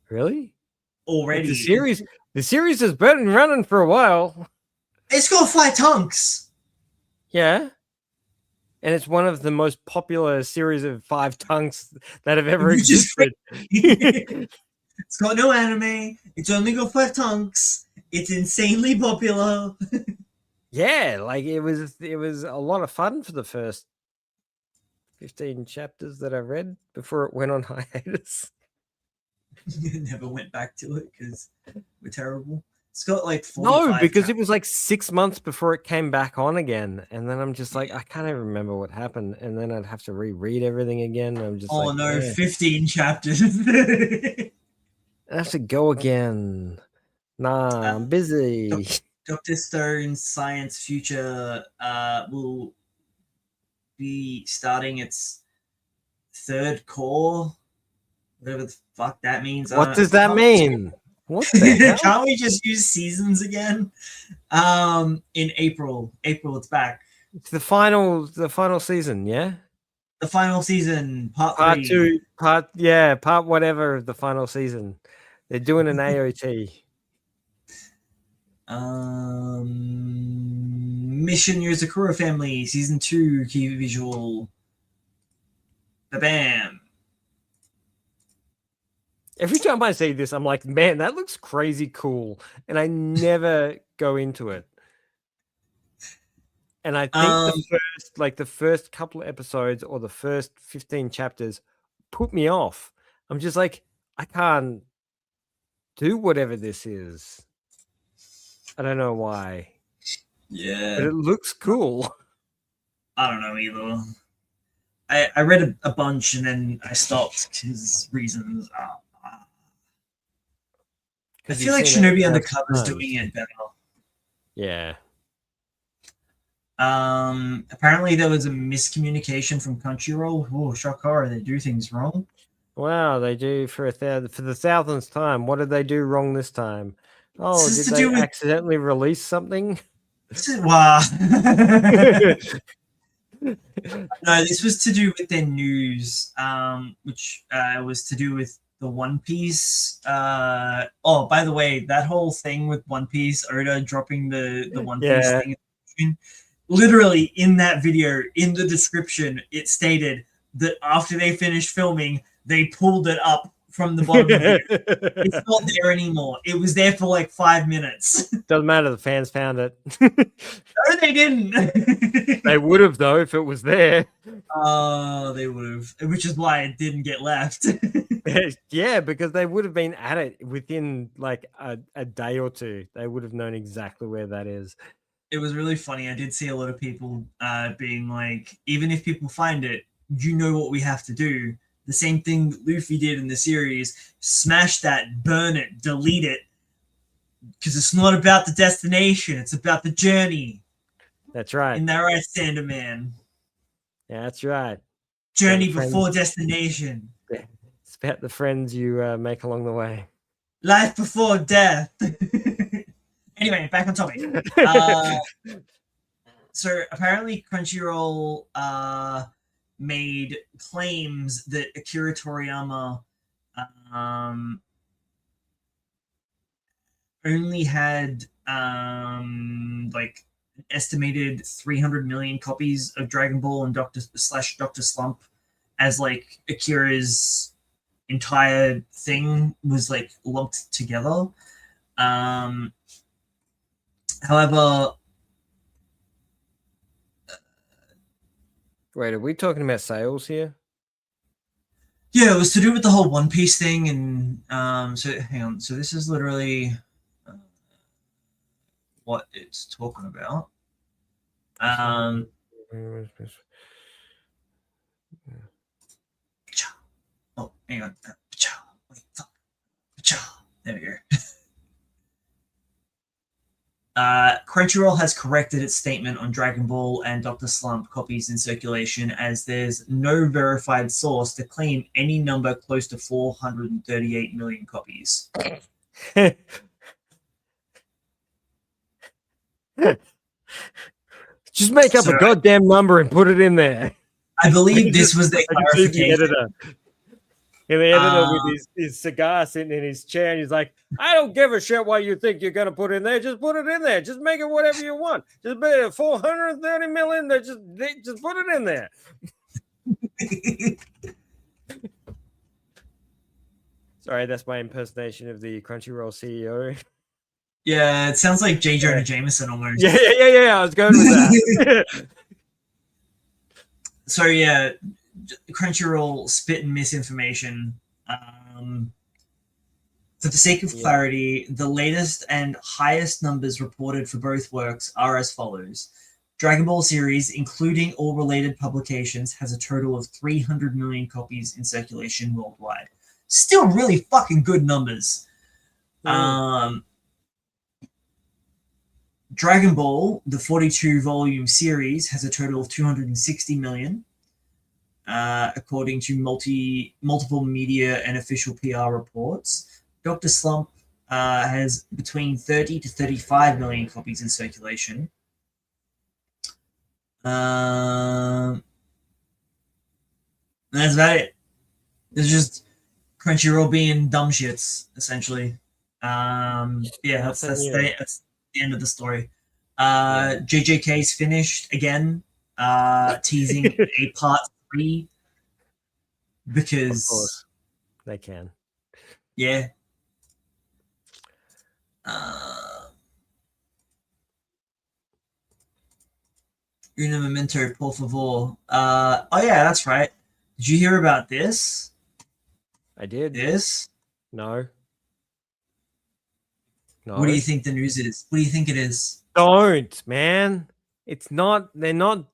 really already. Like the series has been running for a while. It's got 5 tonks. Yeah. And it's one of the most popular series of 5 tonks that have ever existed. It's got no anime. It's only got 5 tonks. It's insanely popular. Yeah, like it was a lot of fun for the first 15 chapters that I read before it went on hiatus. Never went back to it because we're terrible. It's got like 45 because it was like 6 months before it came back on again, and then I'm just like, I can't even remember what happened, and then I'd have to reread everything again. I'm just like, no, 15 chapters. I have to go again. Nah, I'm busy. Dr. Stone's Science Future will be starting its 3rd core, whatever the fuck that means. What does that mean? What the hell? Can't we just use seasons again? In April. April, it's back. It's the final season, yeah? The final season, part 3. Part whatever of the final season. They're doing an AOT. Mission Yozakura Family, Season 2, key visual. Bam. Every time I see this, I'm like, man, that looks crazy cool. And I never go into it. And I think the first couple of episodes or the first 15 chapters put me off. I'm just like, I can't do whatever this is. I don't know why. Yeah. But it looks cool. I don't know either. I read a bunch and then I stopped because reasons. I feel like Shinobi Undercover is doing it better. Yeah. Apparently there was a miscommunication from Crunchyroll. Oh, shock horror! They do things wrong. Wow, they do for the 1000th time. What did they do wrong this time? Oh, did they accidentally release something? Wow. No, this was to do with their news, which was to do with the One Piece. Oh, by the way, that whole thing with One Piece, Oda dropping the One Piece Yeah. thing, literally in that video, in the description, it stated that after they finished filming, they pulled it up from the bottom of the ocean. It's not there anymore. It was there for like 5 minutes. Doesn't matter. The fans found it. No, they didn't. They would have though if it was there. They would have, which is why it didn't get left. Yeah, because they would have been at it within like a day or two. They would have known exactly where that is. It was really funny. I did see a lot of people being like, even if people find it, you know what we have to do. The same thing that Luffy did in the series: smash that, burn it, delete it, because it's not about the destination; it's about the journey. That's right. Isn't that right, Sanderman? Yeah, that's right. Journey before destination. It's about the friends you make along the way. Life before death. Anyway, back on topic. So apparently Crunchyroll made claims that Akira Toriyama only had like an estimated 300 million copies of Dragon Ball and Doctor Slump, as like Akira's entire thing was like lumped together. However, wait, are we talking about sales here? Yeah, it was to do with the whole One Piece thing, and so hang on. So this is literally what it's talking about. Oh, hang on. There we go. Crunchyroll has corrected its statement on Dragon Ball and Dr. Slump copies in circulation, as there's no verified source to claim any number close to 438 million copies. Just make up a goddamn number and put it in there. I believe this was the clarification. And the editor with his cigar sitting in his chair, and he's like, I don't give a shit what you think you're going to put in there. Just put it in there. Just make it whatever you want. Just put it 430 million. Just put it in there. Sorry, that's my impersonation of the Crunchyroll CEO. Yeah, it sounds like J. Jonah Jameson almost. Yeah. I was going with that. So yeah, Crunchyroll spit and misinformation. For the sake of clarity, the latest and highest numbers reported for both works are as follows. Dragon Ball series, including all related publications, has a total of 300 million copies in circulation worldwide. Still really fucking good numbers. Dragon Ball, the 42-volume series, has a total of 260 million. According to multiple media and official PR reports. Dr. Slump has between 30 to 35 million copies in circulation. That's about it. It's just Crunchyroll being dumb shits, essentially. That's the end of the story. JJK's finished again, teasing a part 3 because of course they can. Yeah. Un momento, por favor. Oh yeah, that's right. Did you hear about this? I did. This? No. What do you think the news is? What do you think it is? Don't, man. It's not. They're not.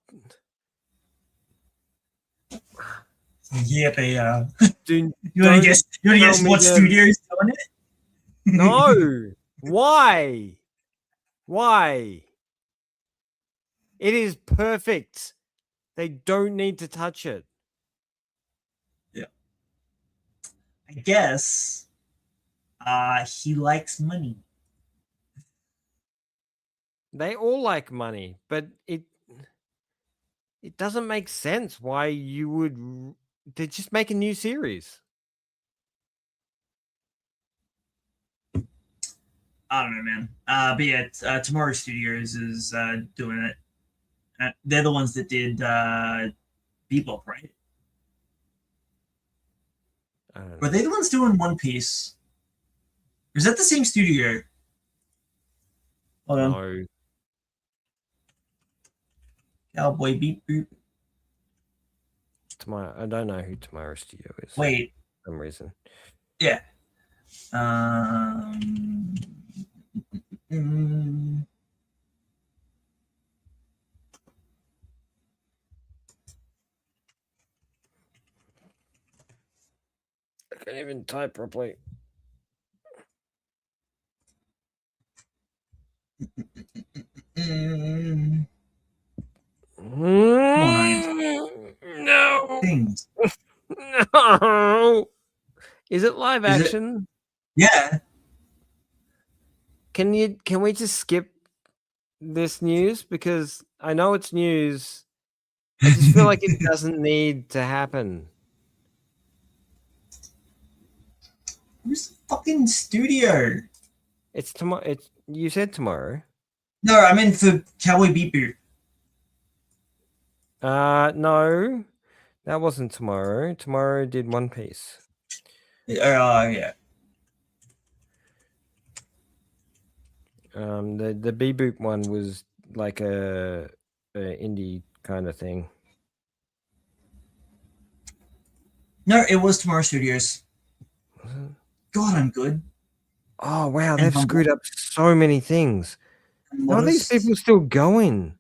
Yeah, they are. You want to guess? You want to guess what studio's doing it? No. Why? Why? It is perfect. They don't need to touch it. Yeah. I guess he likes money. They all like money, but it doesn't make sense why you would. They just make a new series. I don't know, man. But yeah, Tomorrow Studios is doing it. They're the ones that did Bebop, right? Were they the ones doing One Piece? Or is that the same studio? Hold on. No. Cowboy Beep Boop. I don't know who Tomorrow Studio is. Wait. For some reason. Yeah. I can't even type properly. No. Things. No. Is it live Is it? action? Yeah. Can we just skip this news? Because I know it's news. I just feel like it doesn't need to happen. Where's the fucking studio? It's tomorrow. You said tomorrow. No, I meant for Cowboy Beep Boop. No, that wasn't tomorrow. Tomorrow did One Piece. Yeah. The Beboop one was like a indie kind of thing. No, it was Tomorrow Studios. God, I'm good. Oh wow, they've screwed up so many things. How are these people still going?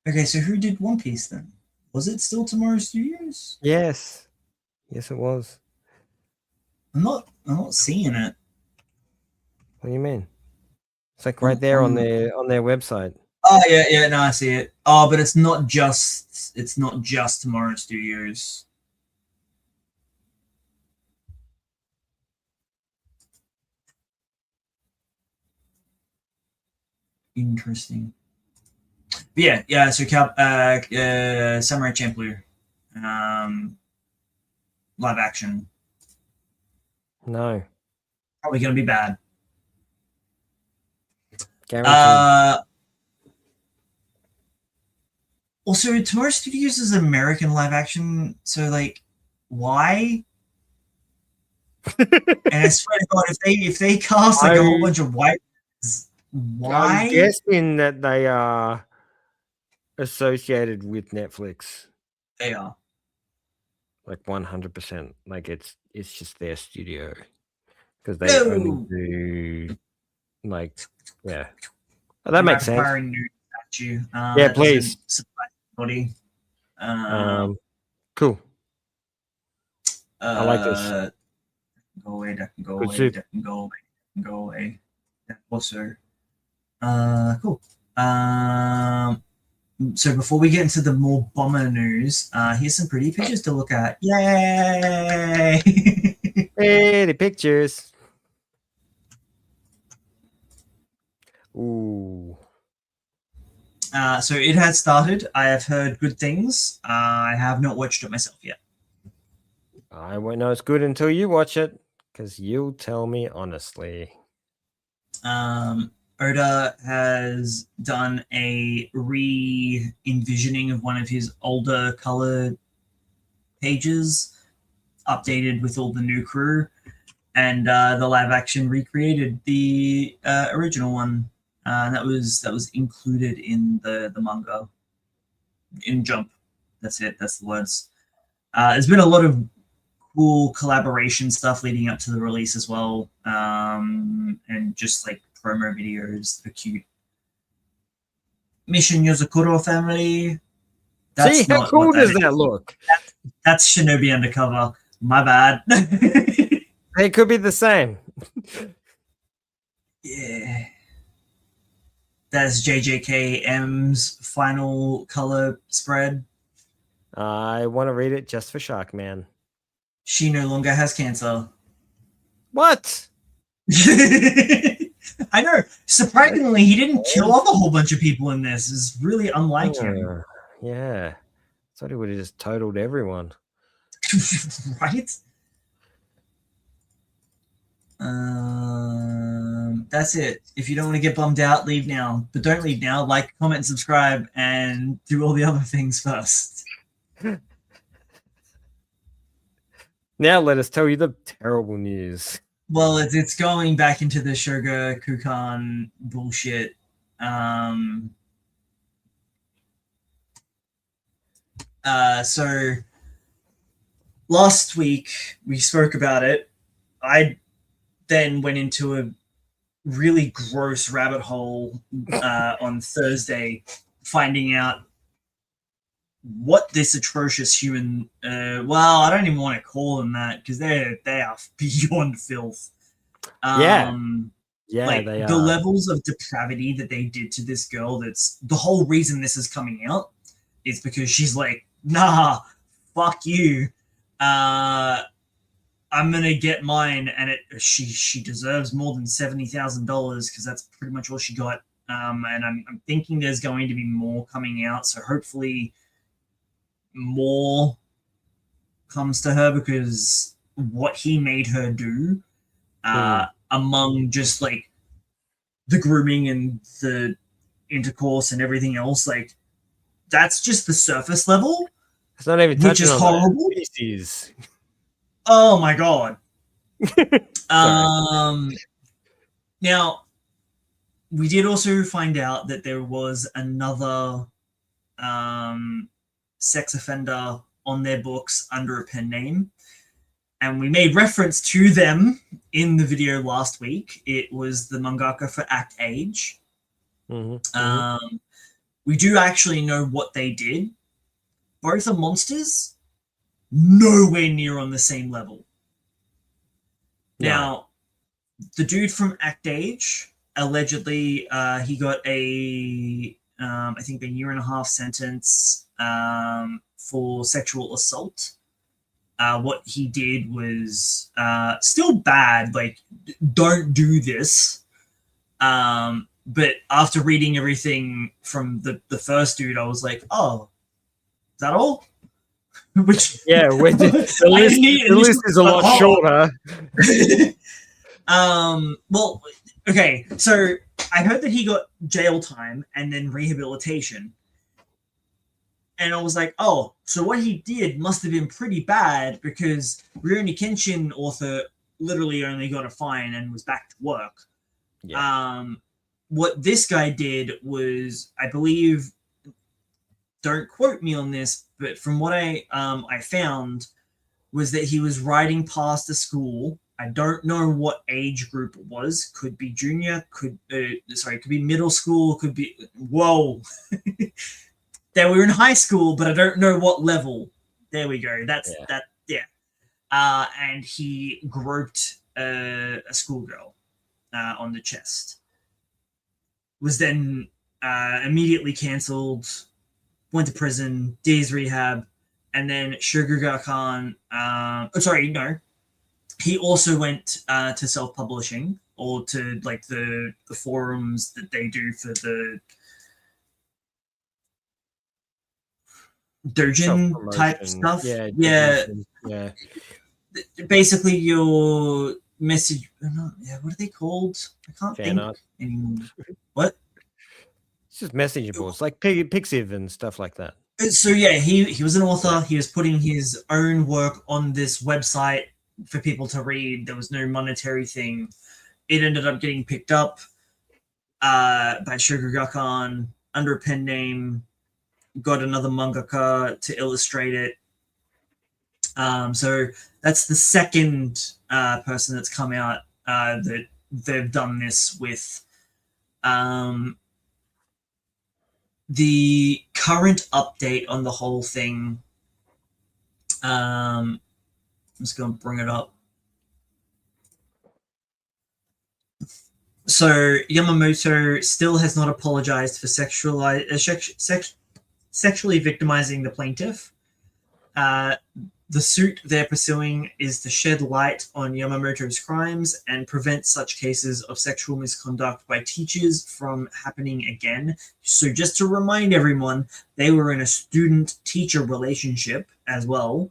Okay, so who did One Piece then? Was it still Tomorrow Studios? Yes, it was. I'm not seeing it. What do you mean? It's like right there on their website. Oh yeah, no, I see it. Oh, but it's not just Tomorrow Studios. Interesting. But yeah. So Samurai Champloo, live action. No, Probably gonna be bad. guaranteed. Also, Tomorrow Studios is American live action, so like, why? And I swear to God, if they cast like a whole bunch of white, why? I'm guessing that they are associated with Netflix. They are like 100%. Like it's just their studio because they only do like yeah. Oh, that makes sense. At you. Yeah, please. Body. Cool. I like this. Go away. Go Good away. soup. Go away. Go away. Also, cool. So before we get into the more bomber news, here's some pretty pictures to look at. Yay! Hey, the pictures. Ooh. So it has started. I have heard good things. I have not watched it myself yet. I won't know it's good until you watch it, because you'll tell me honestly. Oda has done a re-envisioning of one of his older color pages, updated with all the new crew, and the live action recreated the original one. That was included in the manga in Jump. That's it. That's the words. There's been a lot of cool collaboration stuff leading up to the release as well, and just like promo videos. The cute Mission Yozakuro family. See, how cool does that look? That's Shinobi Undercover. My bad. It could be the same. Yeah. That's JJKM's final color spread. I want to read it just for Sharkman. She no longer has cancer. What? I know. Surprisingly, he didn't kill off a whole bunch of people in this. It's really unlike him. Yeah. Thought he would have just totaled everyone. Right? That's it. If you don't want to get bummed out, leave now. But don't leave now. Like, comment, subscribe, and do all the other things first. Now let us tell you the terrible news. Well, it's going back into the Sugar Kukan bullshit. So last week we spoke about it. I then went into a really gross rabbit hole on Thursday, finding out what this atrocious human well, I don't even want to call them that because they are beyond filth. Yeah, like they the are. levels of depravity that they did to this girl, that's the whole reason this is coming out, is because she's like, nah, fuck you, I'm gonna get mine, and she deserves more than $70,000 because that's pretty much all she got. And I'm thinking there's going to be more coming out, so hopefully more comes to her, because what he made her do, among just like the grooming and the intercourse and everything else, like that's just the surface level. It's not even which is touching on horrible. Species. Oh my god. Now we did also find out that there was another sex offender on their books under a pen name, and we made reference to them in the video last week. It was the mangaka for Act Age. We do actually know what they did. Both are monsters, nowhere near on the same level. Now, the dude from Act Age, allegedly, he got a, I think, a 1.5-year sentence for sexual assault. What he did was still bad, like, don't do this. But after reading everything from the first dude, I was like, oh, is that all? Which, yeah, the list is a lot shorter. Well, okay, so I heard that he got jail time and then rehabilitation. And I was like, oh, so what he did must have been pretty bad, because Rurouni Kenshin author literally only got a fine and was back to work. Yeah. What this guy did was, I believe, don't quote me on this, but from what I found, was that he was riding past a school. I don't know what age group it was. Could be junior, could be middle school, could be, whoa. They were in high school, but I don't know what level. There we go. And he groped a schoolgirl on the chest. Was then immediately cancelled, went to prison, did his rehab, and then Shogakukan, he also went to self-publishing, or to like the forums that they do for the doujin type stuff. Yeah. Basically, your message. What are they called? I can't think anymore. What? It's just messenger boards, like Pixiv and stuff like that. So yeah, he was an author. He was putting his own work on this website for people to read. There was no monetary thing. It ended up getting picked up by Shogakukan under a pen name. Got another mangaka to illustrate it. So that's the second person that's come out that they've done this with. The current update on the whole thing, I'm just going to bring it up. So Yamamoto still has not apologized for sexually victimizing the plaintiff. The suit they're pursuing is to shed light on Yamamoto's crimes and prevent such cases of sexual misconduct by teachers from happening again. So, just to remind everyone, they were in a student teacher relationship as well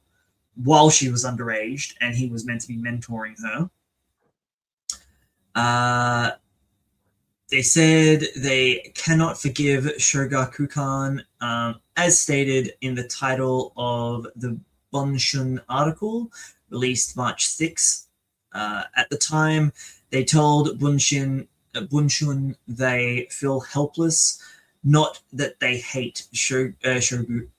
while she was underage, and he was meant to be mentoring her. They said they cannot forgive Shogakukan, as stated in the title of the Bunshun article released March 6th. At the time, they told Bunshun they feel helpless, not that they hate Shogakukan.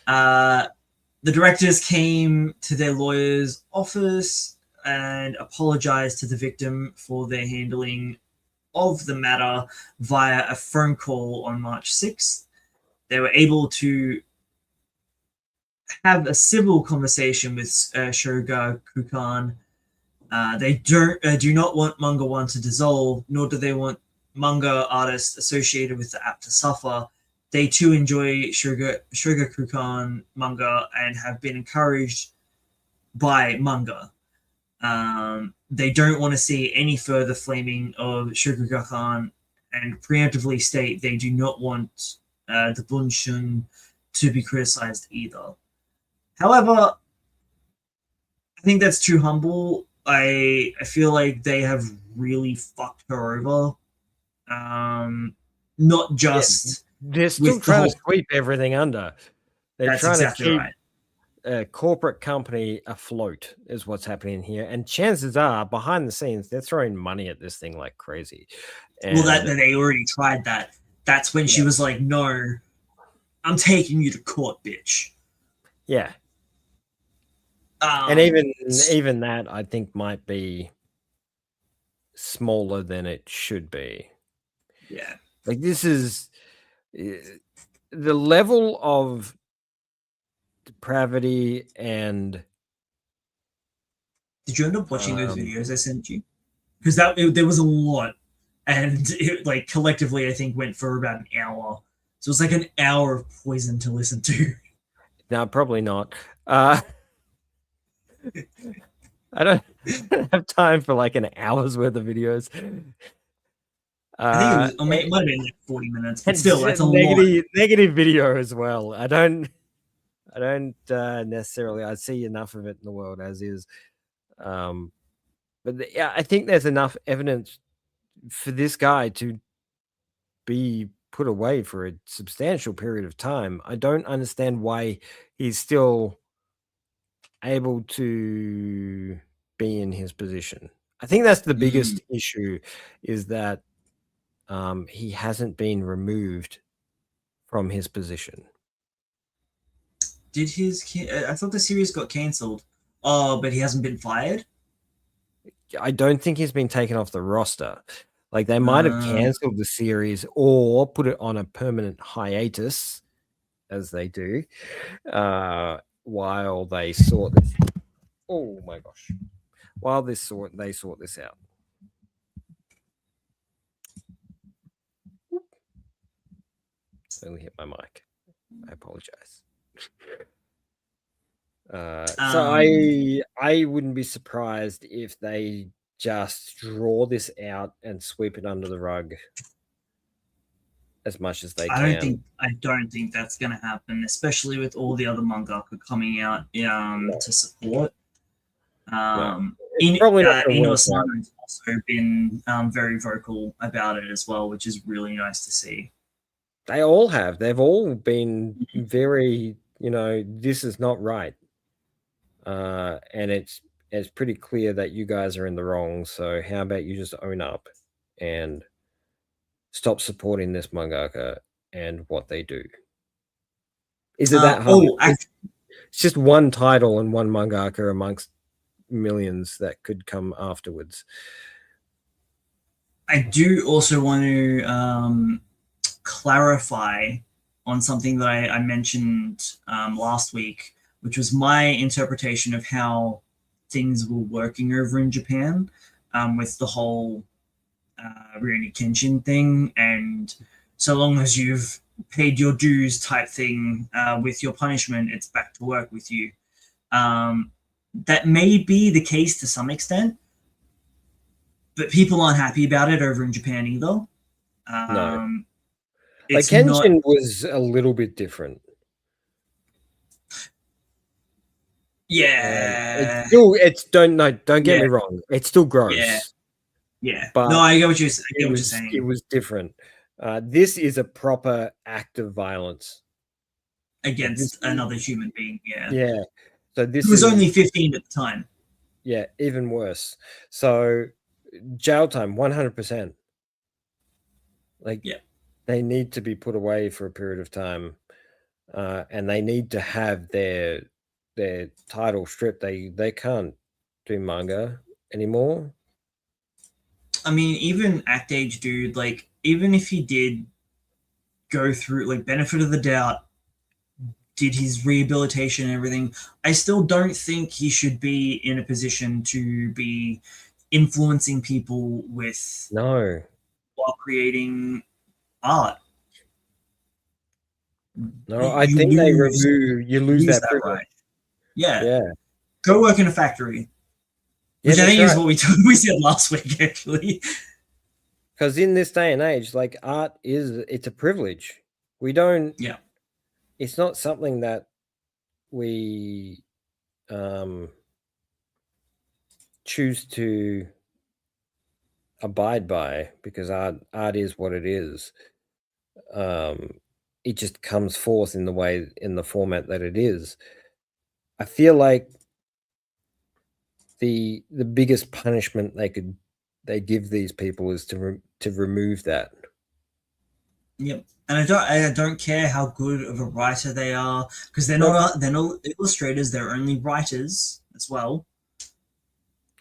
The directors came to their lawyer's office and apologized to the victim for their handling of the matter via a phone call on March 6th. They were able to have a civil conversation with Shoga Kukan. They do not want Manga 1 to dissolve, nor do they want manga artists associated with the app to suffer. They too enjoy Shoga Kukan manga and have been encouraged by manga. They don't want to see any further flaming of Shogakukan and preemptively state they do not want the Bunshun to be criticized either. However, I think that's too humble. I feel like they have really fucked her over. Not just they're still trying to sweep everything under. They're trying to keep a corporate company afloat is what's happening here, and chances are behind the scenes they're throwing money at this thing like crazy. And well, that they already tried that. That's when she was like, "No, I'm taking you to court, bitch." Yeah. And even that I think might be smaller than it should be. Yeah. Like this is the level of depravity. And did you end up watching those videos I sent you? Because there was a lot, and it like collectively I think went for about an hour. So it was like an hour of poison to listen to. No, probably not. I don't have time for like an hour's worth of videos. I think it might have been like 40 minutes, but still, that's a negative video as well. I don't necessarily. I see enough of it in the world as is, but yeah, I think there's enough evidence for this guy to be put away for a substantial period of time. I don't understand why he's still able to be in his position. I think that's the biggest issue, is that he hasn't been removed from his position. Did I thought the series got cancelled. Oh, but he hasn't been fired? I don't think he's been taken off the roster. Like they might have cancelled the series or put it on a permanent hiatus, as they do, while they sort this. Oh my gosh! While they sort this out. Only hit my mic. I apologize. So I wouldn't be surprised if they just draw this out and sweep it under the rug as much as they can. I don't think that's going to happen, especially with all the other mangaka coming out to support. Ino-san has also been very vocal about it as well, which is really nice to see. They all have. They've all been very, this is not right. And it's pretty clear that you guys are in the wrong. So how about you just own up and stop supporting this mangaka and what they do? Is it that hard? It's just one title and one mangaka amongst millions that could come afterwards. I do also want to clarify on something that I mentioned last week, which was my interpretation of how things were working over in Japan with the whole Rurouni Kenshin thing. And so long as you've paid your dues type thing. With your punishment, it's back to work with you. That may be the case to some extent, but people aren't happy about it over in Japan either. No. It's Kenshin not. was a little bit different. Yeah. Don't get me wrong. It's still gross. Yeah. But no, I get what you're saying. It was different. This is a proper act of violence Against another human being. Yeah. Yeah. So this was only 15 at the time. Yeah, even worse. So jail time, 100%. They need to be put away for a period of time, and they need to have their title stripped. They can't do manga anymore. I mean, even Act Age dude, even if he did go through benefit of the doubt, did his rehabilitation and everything, I still don't think he should be in a position to be influencing people with while creating art. No, I think you lose that privilege. Right. Yeah. Go work in a factory. Which I think is what we said last week, actually. Because in this day and age, art it's a privilege. We don't. Yeah. It's not something that we choose to abide by, because art is what it is. It just comes forth in the format that it is. I feel like the biggest punishment they give these people is to remove that. Yep. And I don't care how good of a writer they are, because they're not illustrators, they're only writers as well.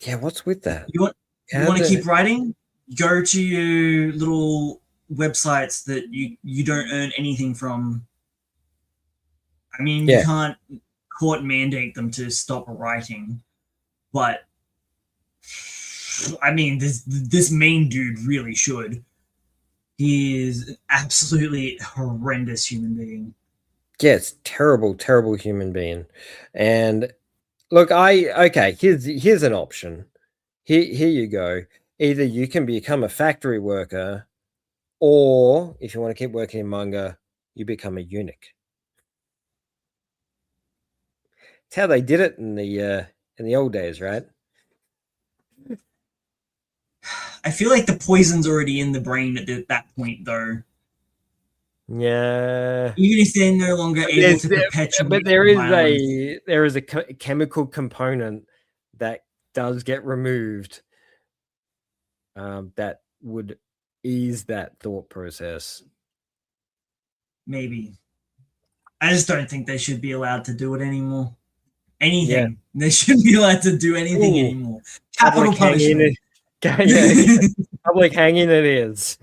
Yeah, what's with that? You want to keep writing? Go to your little websites that you don't earn anything from. I mean, you can't court mandate them to stop writing, but I mean, this main dude really should. He is an absolutely horrendous human being. Yes, terrible human being. And look, here's an option. Here you go. Either you can become a factory worker, or if you want to keep working in manga, you become a eunuch. It's how they did it in the old days, right? I feel like the poison's already in the brain at that point, though. Yeah. Even if they're no longer able to perpetuate. But there is a chemical component that does get removed, that would ease that thought process. Maybe. I just don't think they should be allowed to do it anymore. Anything. Yeah. They shouldn't be allowed to do anything anymore. Capital punishment. Public hanging it is.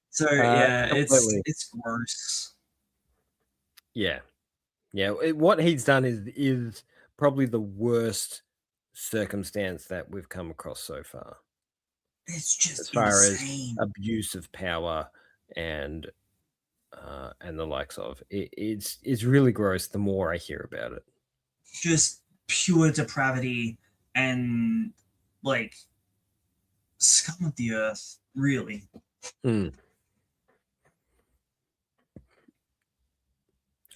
So yeah, it's gross. Yeah. What he's done is probably the worst circumstance that we've come across so far. It's just as far as abuse of power and the likes of it. It's really gross the more I hear about it. Just pure depravity and scum of the earth, really.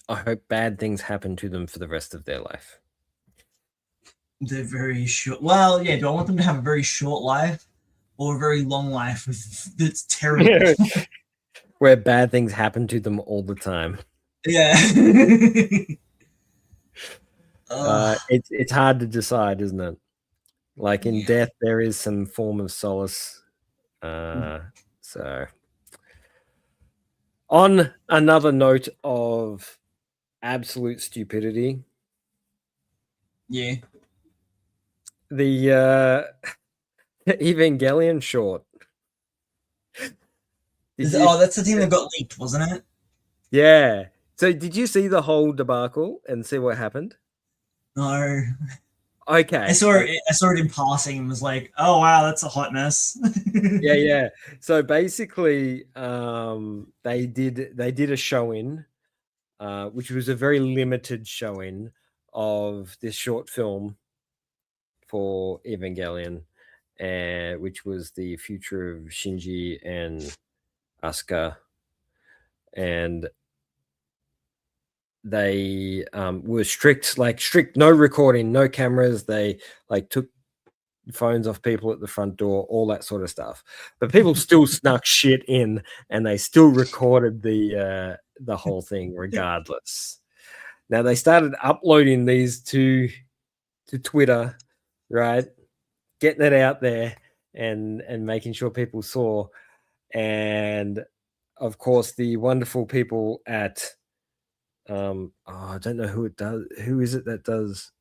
I hope bad things happen to them for the rest of their life. They're very short. Well, yeah, do I want them to have a very short life or a very long life that's terrible? Where bad things happen to them all the time. Yeah. It's hard to decide, isn't it? Like in death, there is some form of solace. So, on another note of absolute stupidity. Yeah. The Evangelion short. That's the thing that got leaked, wasn't it? Yeah. So did you see the whole debacle and see what happened? No. Okay. I saw it in passing and was like, "Oh wow, that's a hot mess." Yeah. So basically, they did a showing, which was a very limited showing of this short film for Evangelion, which was the future of Shinji and Asuka, and they were strict, no recording, no cameras. They took phones off people at the front door, all that sort of stuff. But people still snuck shit in, and they still recorded the whole thing regardless. Now they started uploading these to Twitter, right? Getting it out there and making sure people saw. And of course, the wonderful people at I don't know who it does. Who is it that does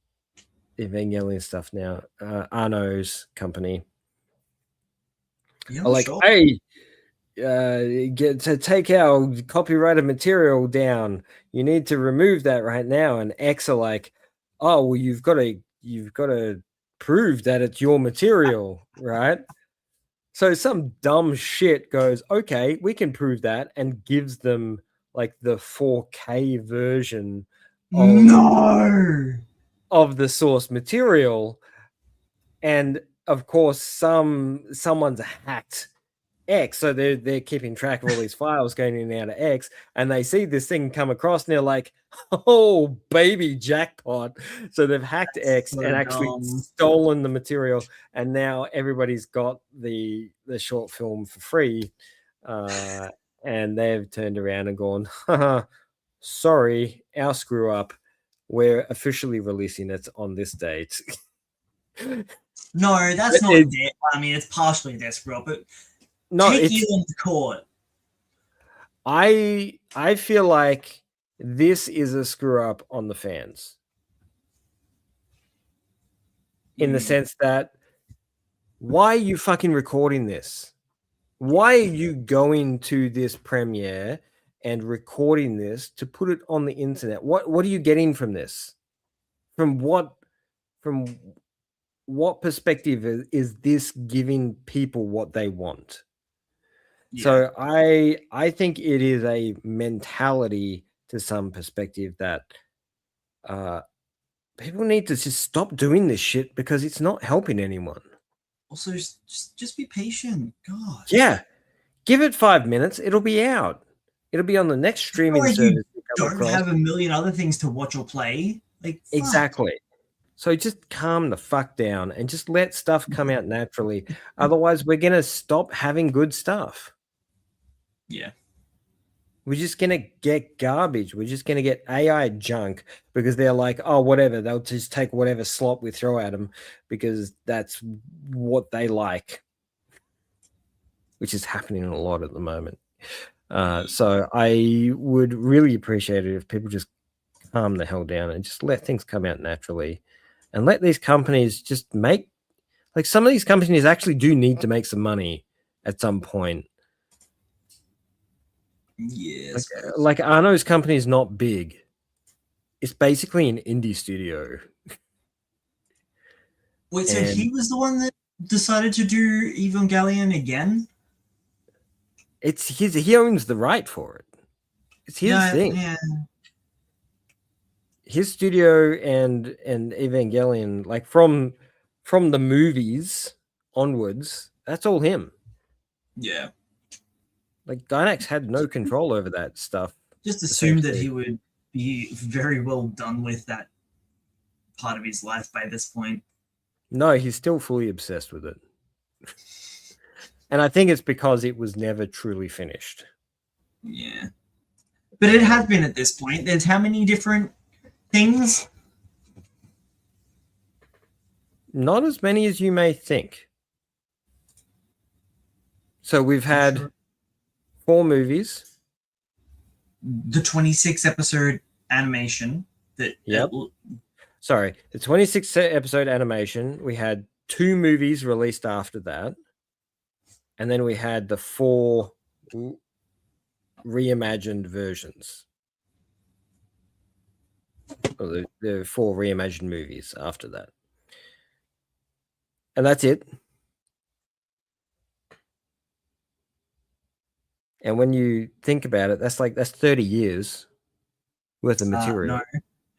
Evangelion stuff now? Arno's company. Yeah, Are like, sure. hey, get to take our copyrighted material down. You need to remove that right now. And X are like, oh well, you've got to prove that it's your material, right? So some dumb shit goes, okay, we can prove that, and gives them like the 4K version of No. the source material. And of course, someone's hacked X, so they're keeping track of all these files going in and out of X, and they see this thing come across, and they're like, "Oh, baby jackpot!" So they've hacked X So and actually dumb. stolen the material, and now everybody's got the short film for free, and they've turned around and gone, "Haha, sorry, our screw up. We're officially releasing it on this date." No, that's not it. I mean, it's partially their screw up, but No, take it's Elon to court. I feel like this is a screw up on the fans, in the sense that, why are you fucking recording this? Why are you going to this premiere and recording this to put it on the internet? What are you getting from this? From what perspective is this giving people what they want? Yeah. So I think it is a mentality to some perspective that people need to just stop doing this shit, because it's not helping anyone. Also, just be patient. God. Yeah, give it 5 minutes, it'll be out. It'll be on the next I feel streaming like you service you come don't across. have a million other things to watch or play. Like, fuck. Exactly. So just calm the fuck down and just let stuff come out naturally. Otherwise, we're gonna stop having good stuff. Yeah. We're just gonna get garbage. We're just gonna get AI junk, because they're like, oh, whatever. They'll just take whatever slop we throw at them, because that's what they like, which is happening a lot at the moment. So I would really appreciate it if people just calm the hell down and just let things come out naturally, and let these companies just make, like, some of these companies actually do need to make some money at some point. Yes. Like Arno's company is not big. It's basically an indie studio. Wait, so And he was the one that decided to do Evangelion again? it's he owns the right for it. It's his thing. Yeah. His studio and Evangelion, like from the movies onwards, that's all him. Yeah. Like Dynax had no control over that stuff. Just assumed that Essentially. he would be very well done with that part of his life by this point. No, he's still fully obsessed with it. And I think it's because it was never truly finished. Yeah. But it has been at this point. There's how many different things? Not as many as you may think. So we've had 4 movies. The 26 episode animation that Sorry, the 26 episode animation. We had 2 movies released after that, and then we had the 4 reimagined versions. Or the 4 reimagined movies after that. And that's it. And when you think about it, that's 30 years worth of material. No,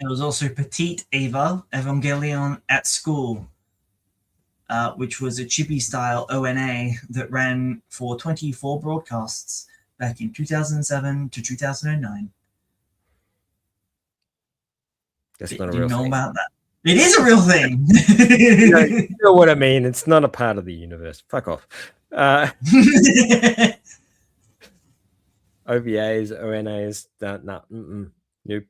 there was also Petite Eva Evangelion at School, which was a chibi-style ONA that ran for 24 broadcasts back in 2007 to 2009. That's not a Do real you know thing. about that? It is a real thing. You know what I mean? It's not a part of the universe. Fuck off. OVAs, ONAs, no, nope.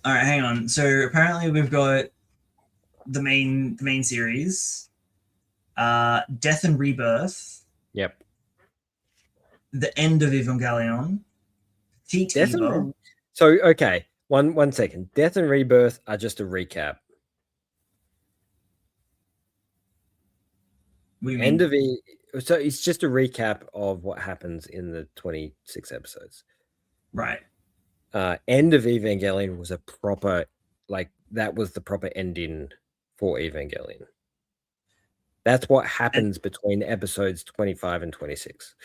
All right, hang on. So apparently we've got the main series, Death and Rebirth. Yep. The End of Evangelion. Petite Eva. So okay, one second. Death and Rebirth are just a recap. What do you mean? So it's just a recap of what happens in the 26 episodes. Right. End of Evangelion was a proper, that was the proper ending for Evangelion. That's what happens between episodes 25 and 26.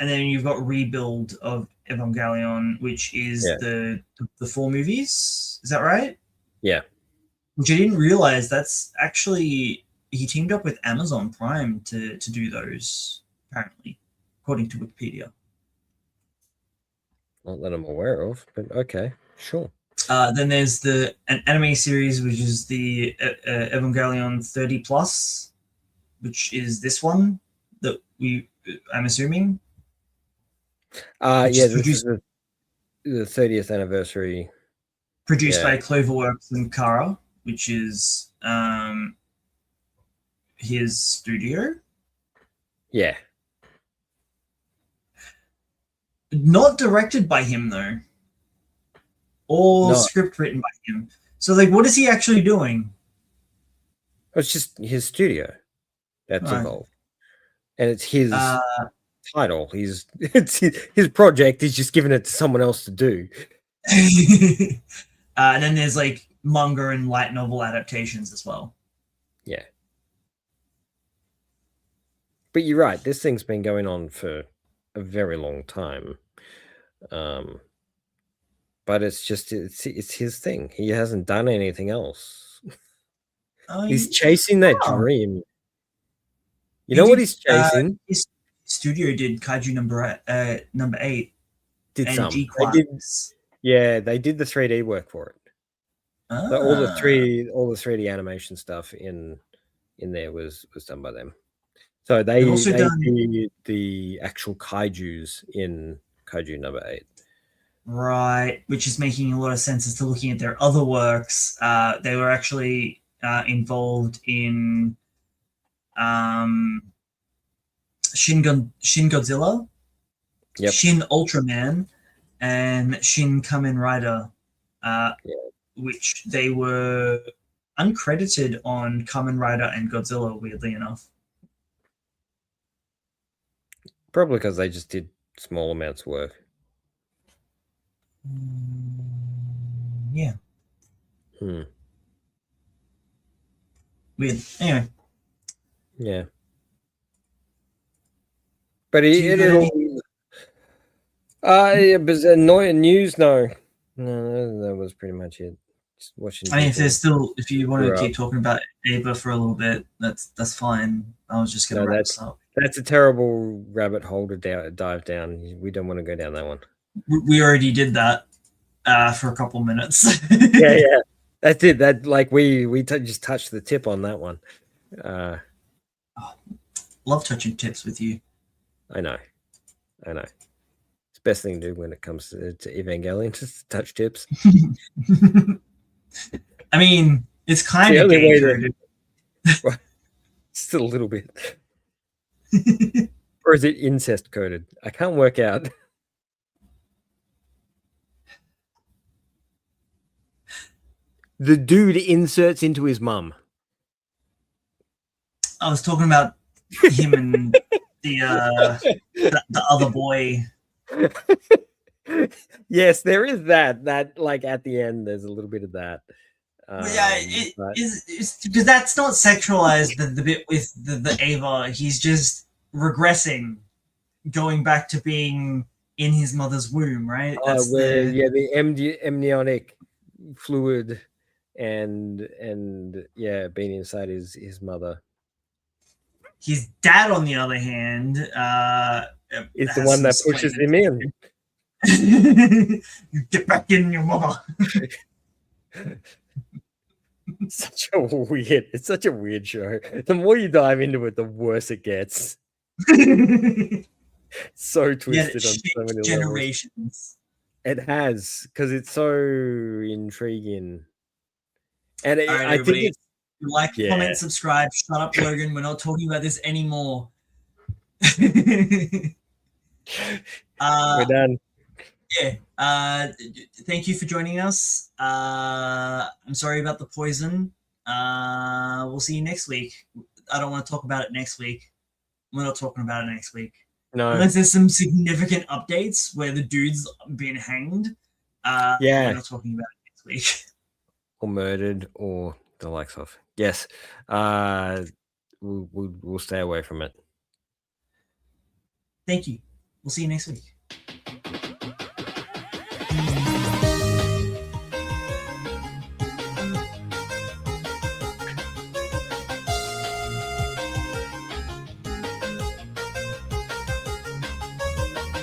And then you've got Rebuild of Evangelion, which is the 4 movies. Is that right? Yeah. Which I didn't realize that's actually, he teamed up with Amazon Prime to do those, apparently, according to Wikipedia. Not that I'm aware of, but okay, sure. Then there's an anime series, which is the Evangelion 30 plus, which is this one that I'm assuming. This is the 30th anniversary. Produced by Cloverworks and Kara, which is his studio. Yeah. Not directed by him, though. Or script written by him. So, what is he actually doing? It's just his studio that's involved. And it's his title. It's his project. He's just giving it to someone else to do. And then there's manga and light novel adaptations as well. Yeah. But you're right. This thing's been going on for a very long time. But it's his thing. He hasn't done anything else. He's chasing that dream. You know what he's chasing? His studio did Kaiju number 8. Did and some. They did the 3D work for it. So all the 3D animation stuff in there was done by them. So they did the actual kaijus in Kaiju number 8. Right, which is making a lot of sense as to looking at their other works. They were actually involved in Shin Godzilla, Shin Ultraman, and Shin Kamen Rider, which they were uncredited on Kamen Rider and Godzilla, weirdly enough. Probably because they just did small amounts of work. Yeah. Weird. Anyway. Yeah. But but annoying news, no, that was pretty much it. Just watching. I mean, if you want to keep talking about Ava for a little bit, that's fine. I was just going to wrap this up. That's a terrible rabbit hole to dive down. We don't want to go down that one. We already did that for a couple minutes. yeah, that's it. That we just touched the tip on that one. Love touching tips with you. I know. It's the best thing to do when it comes to Evangelion, just touch tips. I mean, it's kind of gay-coded. Still a little bit. Or is it incest coded? I can't work out. The dude inserts into his mum. I was talking about him and the other boy. Yes, there is that. That at the end, there's a little bit of that. Yeah, it But is because that's not sexualized. The bit with the Ava, he's just regressing, going back to being in his mother's womb, right? That's where the the amniotic fluid and yeah, being inside his mother his dad, on the other hand, is the has one some that pushes him in. you get back in your mother. It's such a weird show. The more you dive into it, the worse it gets. So twisted on so many generations. levels. It has, because it's so intriguing. And all right, I think everybody, it's like, comment, subscribe. Shut up, Logan. We're not talking about this anymore. We're done. Yeah. Thank you for joining us. I'm sorry about the poison. We'll see you next week. I don't want to talk about it next week. We're not talking about it next week. No. Unless there's some significant updates where the dude's been hanged. Yeah. We're not talking about it next week. Or murdered, or the likes of. Yes. We'll stay away from it. Thank you. We'll see you next week.